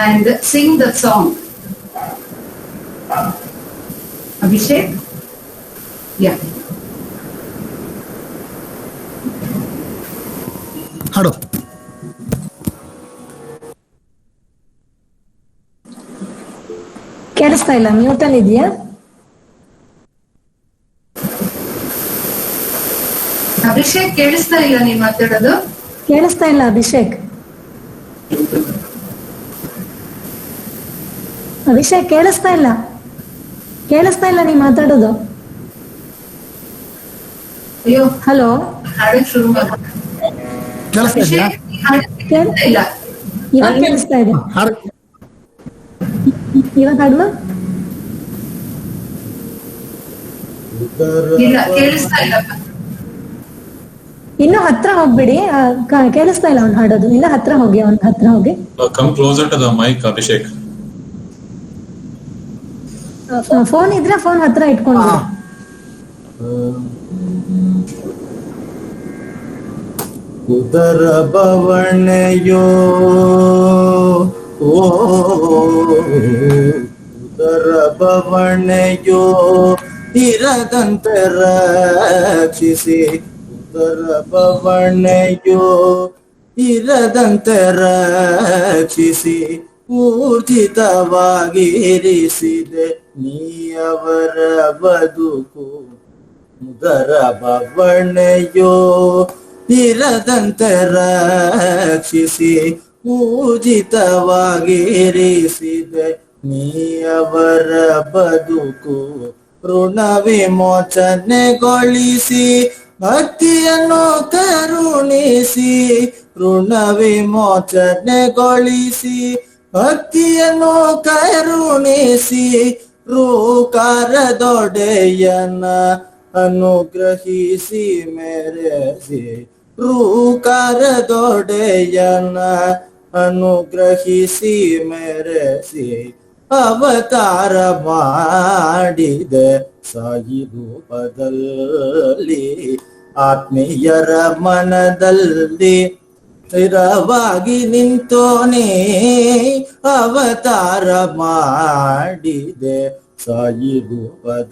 and sing the song. Abhishek? Yeah. ಹಾಡು. ಕೇಳಿಸ್ತಾ ಇಲ್ಲ, ಮ್ಯೂಟನ್ ಇದೆಯಾ? ಅಭಿಷೇಕ್ ಕೇಳಿಸ್ತಾ ಇಲ್ಲ ನೀನ್ ಮಾತಾಡೋದು. ಕೇಳಿಸ್ತಾ ಇಲ್ಲ ಅಭಿಷೇಕ್. ಅಭಿಷೇಕ್ ಕೇಳಿಸ್ತಾ ಇಲ್ಲ, ಕೇಳಿಸ್ತಾ ಇಲ್ಲ ನೀ ಮಾತಾಡೋದು. ಅಯ್ಯೋ, ಹಲೋ, ಹಾಡಕ್ ಶುರು ಮಾಡ. ಕೇಳಿಸ್ತಾ ಇದೆಯಾ? ಅಭಿಷೇಕ್ ನೀನ್ ಹಾಡಕ್ ಕೇಳಿಸ್ತಾ ಇಲ್ಲ. ಇವಾಗ ಕೇಳಿಸ್ತಾ ಇದೆ. ಹಾಡು. ಇವಾಗ ಹಾಡ್ಮ? ಇಲ್ಲ ಕೇಳಿಸ್ತಾ ಇಲ್ಲಪ್ಪ. ಇನ್ನು ಹತ್ರ ಹೋಗ್ಬಿಡಿ, ಕೇಳಿಸ್ತಾ ಇಲ್ಲ ಅವ್ನು ಹಾಡೋದು. ಇನ್ನ ಹತ್ರ ಹೋಗಿ, ಅವ್ನ ಹತ್ರ ಹೋಗಿ. Come closer to the mic, Abhishek. Phone ಇದ್ರೆ ಫೋನ್ ಹತ್ರ ಇಟ್ಕೊಂಡು. ಉದರ ಬವಣೆಯೋ ಓ ಉದರ ಬವಣೆಯೋ ಇರದಂತೆ ರಕ್ಷಿಸಿ, ಉದರ ಬವಣೆಯೋ ಇರದಂತೆ ರಕ್ಷಿಸಿ, ಊರ್ಜಿತವಾಗಿರಿಸಿದೆ ನೀಯವರ ಬದುಕು. ಉದರ ಬವಣೆಯೋ ಇರದಂತೆ ರಕ್ಷಿಸಿ, ಊರ್ಜಿತವಾಗಿರಿಸಿದೆ ನೀಯವರ ಬದುಕು. ಋಣ ವಿಮೋಚನೆಗೊಳಿಸಿ ಭಕ್ತಿಯನ್ನು ಕರುಣಿಸಿ, ಋಣ ವಿಮೋಚನೆಗೊಳಿಸಿ ಭಕ್ತಿಯನ್ನು ಕರುಣಿಸಿ, ರೂಕಾರದೊಡೆಯನ ಅನುಗ್ರಹಿಸಿ ಮೆರೆಸಿ, ರೂಕಾರದೊಡೆಯನ ಅನುಗ್ರಹಿಸಿ ಮೆರೆಸಿ, ಅವತಾರ ಮಾಡಿದೆ ಸಾಯಿ ರೂಪದಲ್ಲಿ, ಆತ್ಮೀಯರ ಮನದಲ್ಲಿ ಸ್ಥಿರವಾಗಿ ನಿಂತೋನೇ ಅವತಾರ ಮಾಡಿದೆ ಸಾಯಿ ರೂಪದಲ್ಲಿ.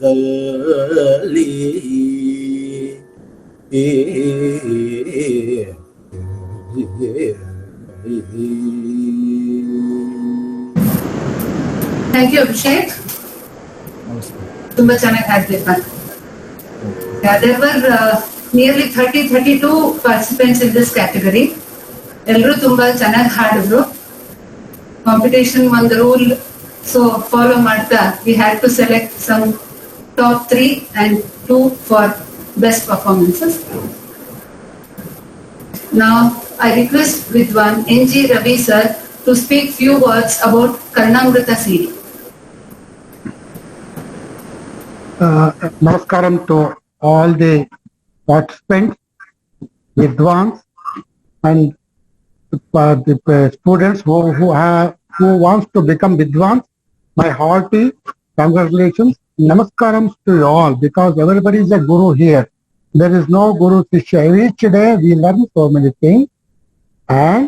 ಥ್ಯಾಂಕ್ ಯು ಅಭಿಷೇಕ್, ತುಂಬಾ ಚೆನ್ನಾಗಿ ಹಾಡ್ತಿಪ್ಪ. There were nearly 32 participants in this category. ಎಲ್ಲರೂ ತುಂಬಾ ಚೆನ್ನಾಗಿ ಹಾಡಿದ್ರು. ಕಾಂಪಿಟೇಷನ್ ಒಂದು ರೂಲ್ ಸೊ ಫಾಲೋ ಮಾಡ್ತಾ we had to select some top 3 and 2 for best performances. Now I request Vidwan N.G. Ravi sir to speak few words about Karnamrita CD. Namaskaram to all the participants, Vidwans, and the students who wants to become Vidwans. My hearty congratulations, namaskarams to you all, because everybody is a guru here. There is no guru shishya. Each day we learn so many things, and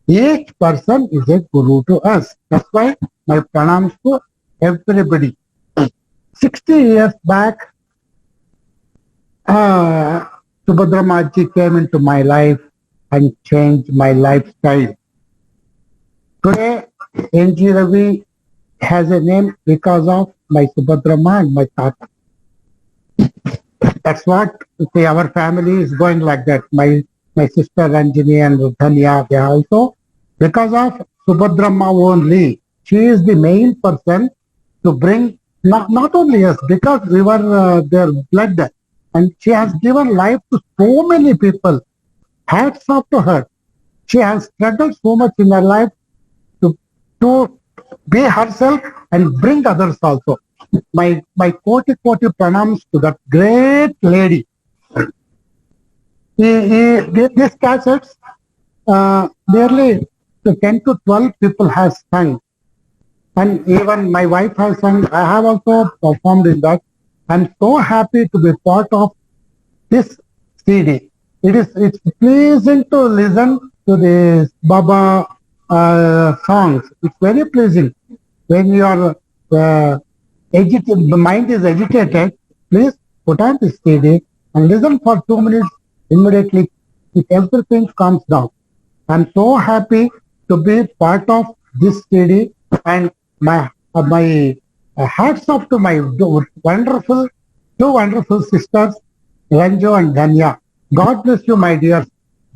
each person is a guru to us. That's why my pranams to everybody. 60 years back, Subhadra Maji came into my life and changed my lifestyle. Today, N.G. Ravi has a name because of my Subhadra Ma and my Tata. That's what, see, our family is going like that. My sister Ranjini and Dhanya, they are also, because of Subhadra Ma only. She is the main person to bring, not only us, because we were their blood, and she has given life to so many people. hats off to her. She has struggled so much in her life to be herself and bring others also. My koti pranams to that great lady. These cassettes, nearly 10 to 12 people has sung. And even my wife has sung. I have also performed in that. I'm so happy to be part of this CD. It's pleasing to listen to the Baba songs. It's very pleasing. When your agitated, the mind is agitated, please put on this CD and listen for 2 minutes. Immediately, everything calms down. I'm so happy to be part of this CD, and my hats off to my two wonderful sisters, Ranjo and Dhanya. God bless you, my dears.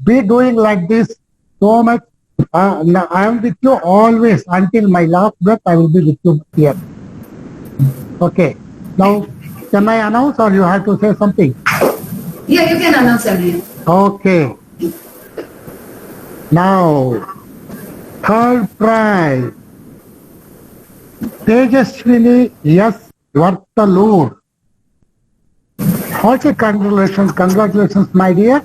Be doing like this so much. I am with you always until my last breath. I will be with you here. Okay. Now, can I announce or you have to say something? Yeah, you can announce your name. Okay. Now, third prize. Tejaswini S. Vartalur. Hearty congratulations, my dear.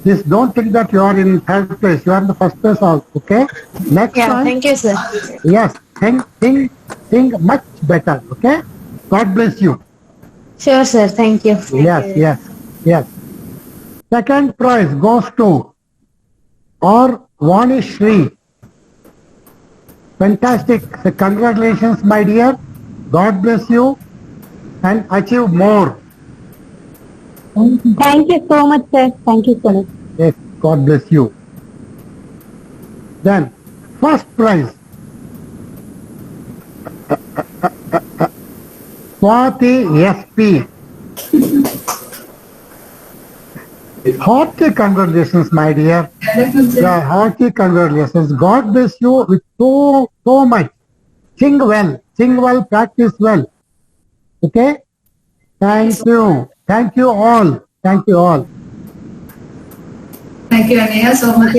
Please don't think that you are in third place. You are in the first place also, okay? Next time. Thank you, sir. Yes, think much better, okay? God bless you. Sure, sir. Thank you. Yes. Second prize goes to Vani Shri. Fantastic. So congratulations, my dear. God bless you and achieve more. Thank you so much, sir. Thank you so much. Yes, God bless you. Then, first prize. Swati SP. Hearty congratulations, my dear. Yeah, hearty congratulations. God bless you with so much. Sing well, practice well. Okay? Thank you. Thank you all. Thank you, Anaya, so much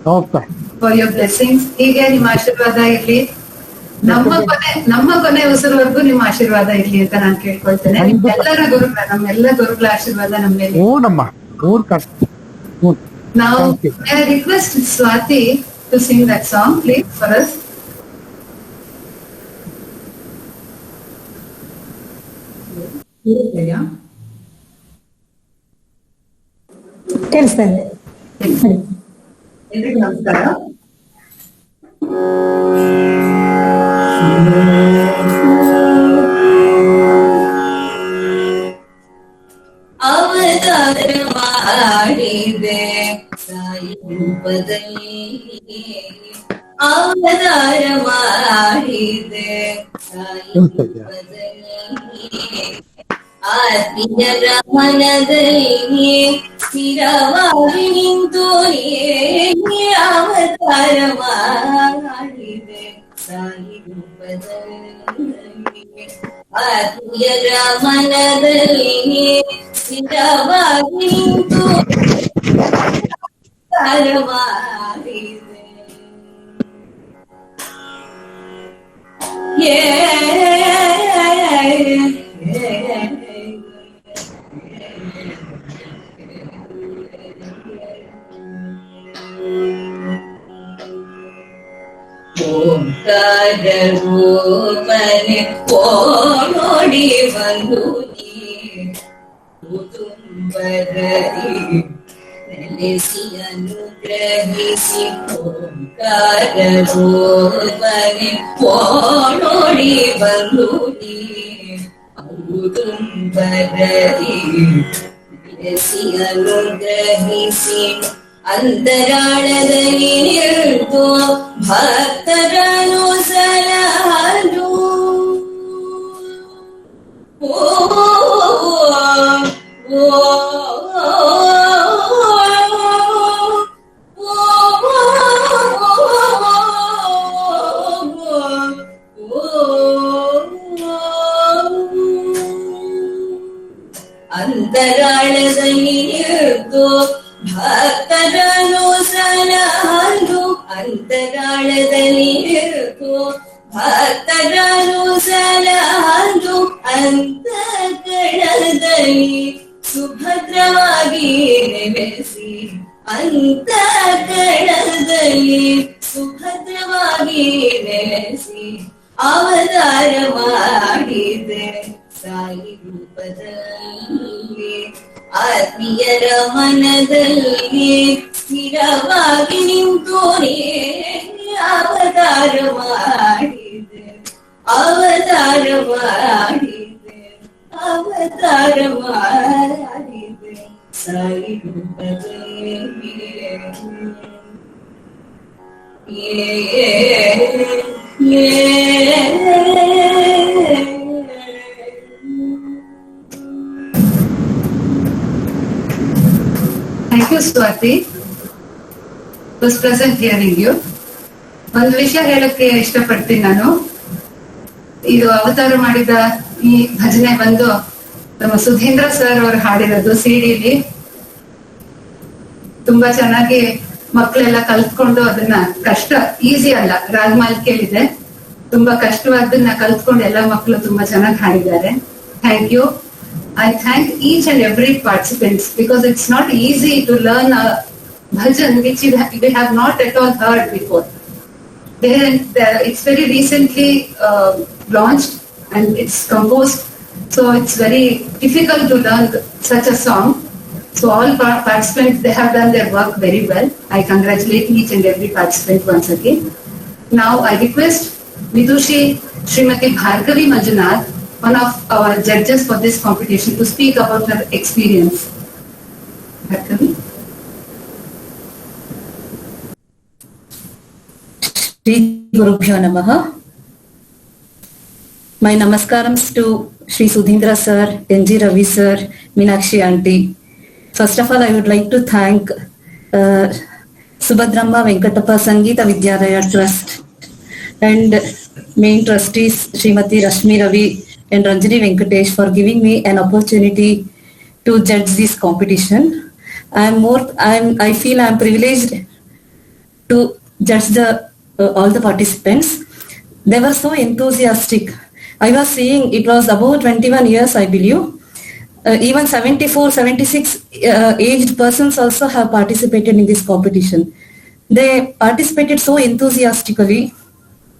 Okay. for your blessings. ಹೀಗೆ ನಿಮ್ಮ ಆಶೀರ್ವಾದ ಇರ್ಲಿ. ನಮ್ಮ ಕೊನೆ ಉಸಿರುವರೆಗೂ ನಿಮ್ಮ ಆಶೀರ್ವಾದ ಇರ್ಲಿ ಅಂತ ನಾನು ಕೇಳ್ಕೊಳ್ತೇನೆ. ನಮ್ಮೆಲ್ಲ ಗುರುಗಳ ಆಶೀರ್ವಾದ ನಮ್ಮ ಮೇಲೆ. Now, may I request Swati to sing that song, please, for us? ಕೇಳಿಸ್ತಾ ಇದೆ. ಎಲ್ರಿಗೂ ನಮಸ್ಕಾರ. ಅವತಾರ ಮಾಡಿದೆ ಸಾಯಿ ರೂಪದಲ್ಲಿ, ಅವತಾರ ಮಾಡಿದೆ ಸಾಯಿ ರೂಪದಲ್ಲಿ, ಆತ್ಮೀಯರ ಮನದಲ್ಲಿ ಸ್ಥಿರವಾಗಿ ನಿಂತು ಅವತಾರ ಮಾಡಿದೆ ಸಾಯಿ ರೂಪದಲ್ಲಿ, ಆತ್ಮೀಯರ ಮನದಲ್ಲಿ ಸ್ಥಿರವಾಗಿ ನಿಂತು ಅವತಾರ ಮಾಡಿದೆ. ಓಂಕಾರ ರೂಪನೆ ಓಡಿ ಬಂದು ಕುಟುಂಬದಲ್ಲಿ ನೆಲೆಸಿ ಅನುಗ್ರಹಿಸಿ, ಓಂಕಾರ ರೂಪನೆ ಓಡಿ ಬಂದು ಕುಟುಂಬದಲ್ಲಿ ನೆಲೆಸಿ ಅನುಗ್ರಹಿಸಿ, ಅಂತರಾಳದಲ್ಲಿ ನಿಂತು ಭಕ್ತರನ್ನು ಸಲಹಲು, ಅಂತರಾಳದಲ್ಲಿ ನಿಂತು ಭಕ್ತ ಭಕ್ತರನು ಸಲಹಲು ಅಂತರಾಳದಲ್ಲಿ ಇರುತ್ತು ಭಕ್ತರನು ಸಲಹಲು ಅಂತರಾಳದಲ್ಲಿ ಸುಭದ್ರವಾಗಿ ನೆಲೆಸಿ ಅಂತರಾಳದಲ್ಲಿ ಸುಭದ್ರವಾಗಿ ನೆಲೆಸಿ ಅವತಾರ ಮಾಡಿದೆ ಸಾಯಿ ರೂಪದಲ್ಲಿ ಆತ್ಮೀಯರ ಮನದಲ್ಲಿ ಸ್ಥಿರವಾಗಿ ನಿಂತು ಅವತಾರ ಮಾಡಿದೆ ಅವತಾರ ಮಾಡಿದೆ ಅವತಾರ ಮಾಡಿದೆ ಸಾಯಿ ರೂಪದಲ್ಲಿ Thank you, Swati. It was pleasant hearing you. ಒಂದು ವಿಷಯ ಹೇಳಕ್ಕೆ ಇಷ್ಟಪಡ್ತೀನಿ ನಾನು. ಇದು ಅವತಾರ ಮಾಡಿದ ಈ ಭಜನೆ ಬಂದು ನಮ್ಮ ಸುಧೀಂದ್ರ ಸರ್ ಅವರು ಹಾಡಿರೋದು ಸಿಡಿಲಿ. ತುಂಬಾ ಚೆನ್ನಾಗಿ ಮಕ್ಕಳೆಲ್ಲ ಕಲ್ತ್ಕೊಂಡು ಅದನ್ನ ಕಷ್ಟ ಈಸಿ ಅಲ್ಲ, ರಾಗಮಾಲಿಕೆಯಲ್ಲಿದೆ, ತುಂಬಾ ಕಷ್ಟವಾದನ್ನ ಕಲ್ತ್ಕೊಂಡು ಎಲ್ಲ ಮಕ್ಕಳು ತುಂಬಾ ಚೆನ್ನಾಗಿ ಹಾಡಿದ್ದಾರೆ. Thank you. I thank each and every participants because it's not easy to learn a bhajan which we have not at all heard before. It's very recently launched and it's composed, so it's very difficult to learn such a song. So all participants, they have done their work very well. I congratulate each and every participant once again. Now I request Vidushi Srimati Bhargavi Manjunath, one of our judges for this competition, to speak about her experience. Bhargavi. Shri Gurubhyo Namaha. My namaskarams to Shri Sudhindra sir, NG Ravi sir, Meenakshi aunty. First of all, I would like to thank Subhadramma Venkatappa Sangeeta Vidyalaya Trust and main trustees Srimati Rashmi Ravi and Ranjani Venkatesh for giving me an opportunity to judge this competition. I feel I'm privileged to judge all the participants. They were so enthusiastic. I was seeing it was about 21 years, I believe. Even 74, 76 aged persons also have participated in this competition. They participated so enthusiastically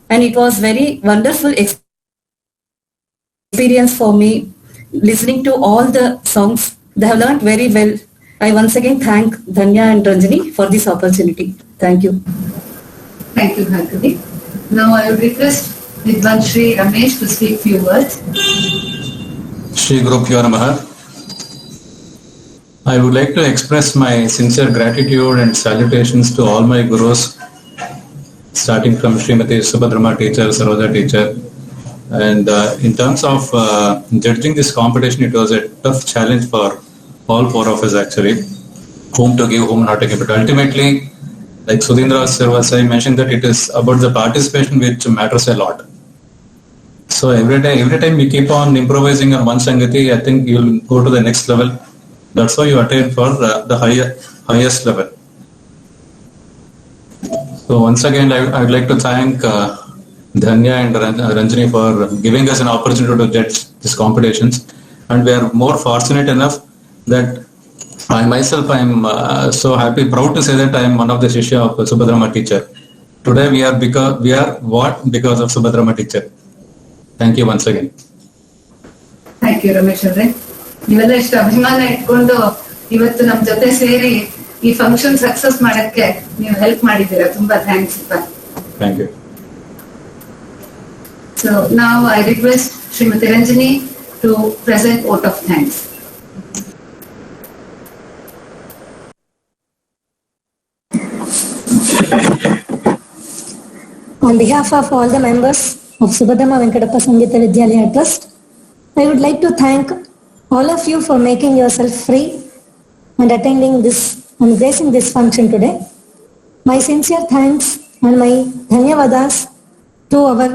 and it was very wonderful experience for me listening to all the songs. They have learned very well. I once again thank Dhanya and Ranjani for this opportunity. Thank you. Thank you, Bhargavi. Now I would request Vidwan Shri Ramesh to speak few words. Shri Gurubhyo Namaha. I would like to express my sincere gratitude and salutations to all my gurus, starting from Srimati Subhadramma teacher, Saroja teacher. And in terms of judging this competition, it was a tough challenge for all four of us actually, whom to give, whom not to give. But ultimately, like Sudhindra sir was saying, mentioned that it is about the participation which matters a lot. So every time we keep on improvising on one Sangati, I think you'll go to the next level. That's why you attain for the highest level. So once again, I would like to thank Dhanya and Ranjani for giving us an opportunity to judge these competitions. And we are more fortunate enough that I myself am so happy, proud to say that I am one of the Shishya of Subhadramma teacher. Today we are because of Subhadramma teacher. Thank you once again. Thank you, Ramesh ಅವರೇ. ನೀವೆಲ್ಲ ಇಷ್ಟು ಅಭಿಮಾನ ಇಟ್ಕೊಂಡು ಇವತ್ತು ನಮ್ ಜೊತೆ ಸೇರಿ ಈ ಫಂಕ್ಷನ್ ಸಕ್ಸಸ್ ಮಾಡಕ್ಕೆ ನೀವು ಹೆಲ್ಪ್ ಮಾಡಿದ್ದೀರಾ. ತುಂಬಾ thanks. Thank you. So now I request Srimati Ranjani to present vote of thanks. On behalf of all the members of Subhadramma Venkatappa Sangeeta Vidyalaya Trust, I would like to thank all of you for making yourself free and attending this and gracing this function today. My sincere thanks and my dhanyavadas to our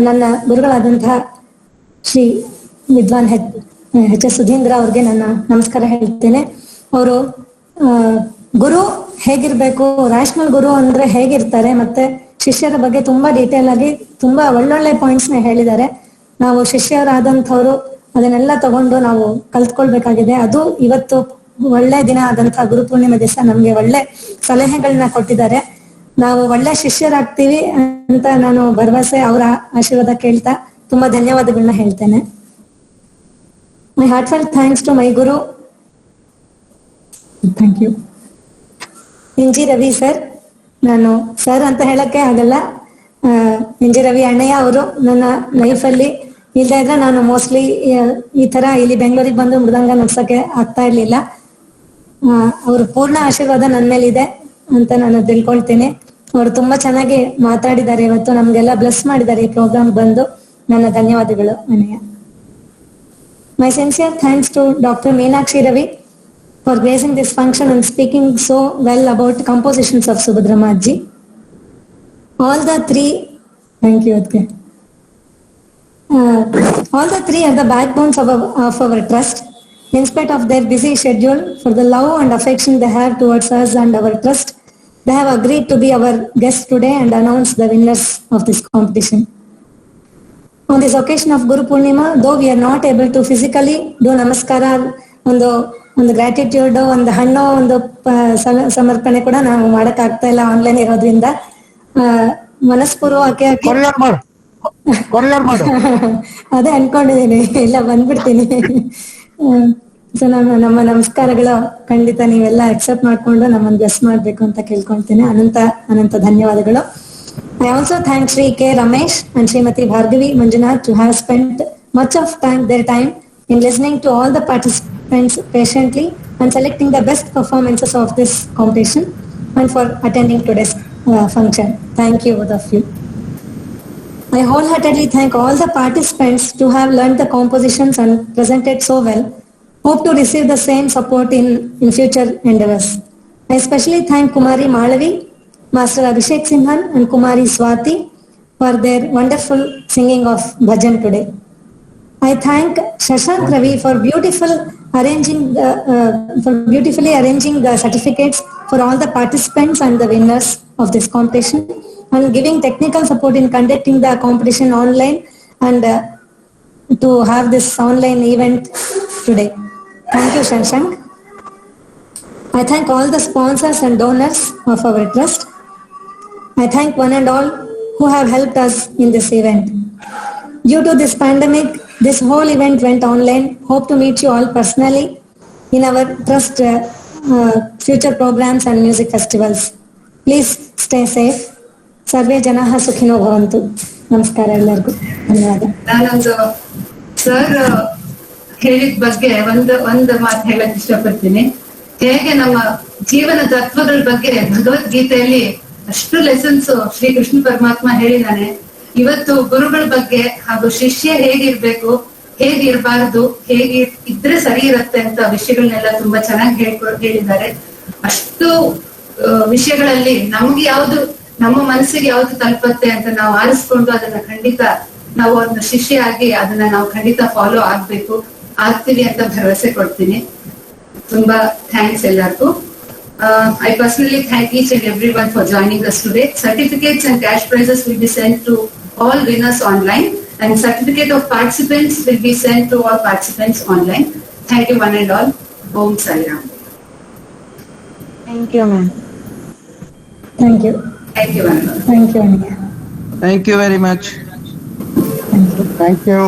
ನನ್ನ ಗುರುಗಳಾದಂತಹ ಶ್ರೀ ವಿದ್ವಾನ್ H S Sudhindra ಅವ್ರಿಗೆ ನನ್ನ ನಮಸ್ಕಾರ ಹೇಳ್ತೇನೆ. ಅವರು ಗುರು ಹೇಗಿರ್ಬೇಕು, rational ಗುರು ಅಂದ್ರೆ ಹೇಗಿರ್ತಾರೆ, ಮತ್ತೆ ಶಿಷ್ಯರ ಬಗ್ಗೆ ತುಂಬಾ ಡೀಟೇಲ್ ಆಗಿ ತುಂಬಾ ಒಳ್ಳೊಳ್ಳೆ ಪಾಯಿಂಟ್ಸ್ ನ ಹೇಳಿದ್ದಾರೆ. ನಾವು ಶಿಷ್ಯರಾದಂಥವ್ರು ಅದನ್ನೆಲ್ಲ ತಗೊಂಡು ನಾವು ಕಲ್ತ್ಕೊಳ್ಬೇಕಾಗಿದೆ. ಅದು ಇವತ್ತು ಒಳ್ಳೆ ದಿನ ಆದಂತಹ ಗುರು ಪೂರ್ಣಿಮೆ ದಿವಸ ನಮ್ಗೆ ಒಳ್ಳೆ ಸಲಹೆಗಳನ್ನ ಕೊಟ್ಟಿದ್ದಾರೆ. ನಾವು ಒಳ್ಳೆ ಶಿಷ್ಯರಾಗ್ತೀವಿ ಅಂತ ನಾನು ಭರವಸೆ, ಅವರ ಆಶೀರ್ವಾದ ಕೇಳ್ತಾ ತುಂಬಾ ಧನ್ಯವಾದಗಳನ್ನ ಹೇಳ್ತೇನೆ. My heartfelt thanks to my guru. Thank you. N G. Ravi sir, ನಾನು ಸರ್ ಅಂತ ಹೇಳಕ್ಕೆ ಆಗಲ್ಲ, ಎನ್.ಜಿ. ರವಿ ಅಣ್ಣಯ್ಯ ಅವರು ನನ್ನ ಲೈಫಲ್ಲಿ ಇಲ್ಲದೆ ಇದ್ರೆ ನಾನು ಮೋಸ್ಟ್ಲಿ ಈ ತರ ಇಲ್ಲಿ ಬೆಂಗಳೂರಿಗೆ ಬಂದು ಮೃದಂಗ ನುಡ್ಸಕ್ಕೆ ಆಗ್ತಾ ಇರ್ಲಿಲ್ಲ. ಅವ್ರ ಪೂರ್ಣ ಆಶೀರ್ವಾದ ನನ್ನ ಮೇಲಿದೆ ಅಂತ ನಾನು ತಿಳ್ಕೊಳ್ತೀನಿ. ಅವರು ತುಂಬಾ ಚೆನ್ನಾಗಿ ಮಾತಾಡಿದ್ದಾರೆ, ಇವತ್ತು ನಮ್ಗೆಲ್ಲ ಬ್ಲೆಸ್ ಮಾಡಿದ್ದಾರೆ ಈ ಪ್ರೋಗ್ರಾಮ್ ಬಂದು. ನನ್ನ ಧನ್ಯವಾದಗಳು ಅಣ್ಣಯ್ಯ. My sincere thanks to doctor Meenakshi Ravi for gracing this function and speaking so well about compositions of Subhadramma ji. All the three, thank you Adke. All the three are the backbones of our trust. In spite of their busy schedule, for the love and affection they have towards us and our trust, they have agreed to be our guests today and announce the winners of this competition. On this occasion of Guru Purnima, though we are not able to physically do namaskara, ಒಂದು gratitude, ಒಂದು ಹಣ್ಣು, ಒಂದು ಸಮರ್ಪಣೆ ಕೂಡ ನಾವು ಮಾಡಕ್ ಆಗ್ತಾ ಇಲ್ಲ ಆನ್ಲೈನ್ ಇರೋದ್ರಿಂದ. ಮನಸ್ಪೂರ್ವಕ ಅದೇ ಅನ್ಕೊಂಡಿದೀನಿ, ಇಲ್ಲ ಬಂದ್ಬಿಡ್ತೀನಿ. ಸೊ ನಮ್ಮ ನಮಸ್ಕಾರಗಳು ಖಂಡಿತ ನೀವೆಲ್ಲ ಅಕ್ಸೆಪ್ಟ್ ಮಾಡ್ಕೊಂಡು ನಮ್ಮನ್ನು ಬ್ಲೆಸ್ ಮಾಡ್ಬೇಕು ಅಂತ ಕೇಳ್ಕೊಳ್ತೀನಿ. ಅನಂತ ಧನ್ಯವಾದಗಳು. I also thank Shri K. Ramesh and Srimati Bhargavi Manjunath to have spent much of their time in listening to all the participants patiently and selecting the best performances of this competition, and for attending today's function. Thank you, both of you. I wholeheartedly thank all the participants to have learned the compositions and presented so well. Hope to receive the same support in future endeavors. I especially thank Kumari Malavi, Master Abhishek Sinhan and Kumari Swati for their wonderful singing of bhajan today. I thank Shashank Ravi for beautifully arranging the certificates for all the participants and the winners of this competition, and giving technical support in conducting the competition online and to have this online event today. Thank you, Shashank. I thank all the sponsors and donors of our trust. I thank one and all who have helped us in this event. Due to this pandemic, this whole event went online. Hope to meet you all personally in our trust future programs and music festivals. Please stay safe. Sarve Janaha Sukhino Bhavantu. Namaskara ellargu. ಧನ್ಯವಾದ. ನಾನೊಂದು sir ಹೇಳಿದ ಬಗ್ಗೆ ಒಂದು ಮಾತು ಹೇಳಕ್ ಇಷ್ಟಪಡ್ತೀನಿ. ಹೇಗೆ ನಮ್ಮ ಜೀವನ ತತ್ವಗಳ ಬಗ್ಗೆ ಭಗವದ್ಗೀತೆಯಲ್ಲಿ ಅಷ್ಟು ಲೆಸನ್ಸ್ ಶ್ರೀ ಕೃಷ್ಣ ಪರಮಾತ್ಮ ಹೇಳಿದಾನೆ. ಇವತ್ತು ಗುರುಗಳ ಬಗ್ಗೆ ಹಾಗೂ ಶಿಷ್ಯ ಹೇಗಿರ್ಬೇಕು, ಹೇಗಿರ್ಬಾರ್ದು, ಹೇಗೆ ಇದ್ರೆ ಸರಿ ಇರುತ್ತೆ ಅಂತ ವಿಷಯಗಳನ್ನೆಲ್ಲ ತುಂಬಾ ಚೆನ್ನಾಗಿ ಹೇಳಿದ್ದಾರೆ. ಅಷ್ಟು ವಿಷಯಗಳಲ್ಲಿ ನಮ್ಗೆ ಯಾವ್ದು ನಮ್ಮ ಮನಸ್ಸಿಗೆ ಯಾವ್ದು ತಲುಪತ್ತೆ ಅಂತ ನಾವು ಆರಿಸ್ಕೊಂಡು ಅದನ್ನ ಖಂಡಿತ ನಾವು ಒಂದು ಶಿಷ್ಯ ಆಗಿ ಅದನ್ನ ನಾವು ಖಂಡಿತ ಫಾಲೋ ಆಗ್ತೀವಿ ಅಂತ ಭರವಸೆ ಕೊಡ್ತೀನಿ. ತುಂಬಾ ಥ್ಯಾಂಕ್ಸ್ ಎಲ್ಲರಿಗೂ. I personally thank each and everyone for joining us today. Certificates and cash prizes will be sent to all winners online, and certificate of participants will be sent to all participants online. Thank you one and all. Om Sai Ram. Thank you, ma'am. Thank you. Thank you one and all. Thank you, Anika. Thank you very much. Thank you.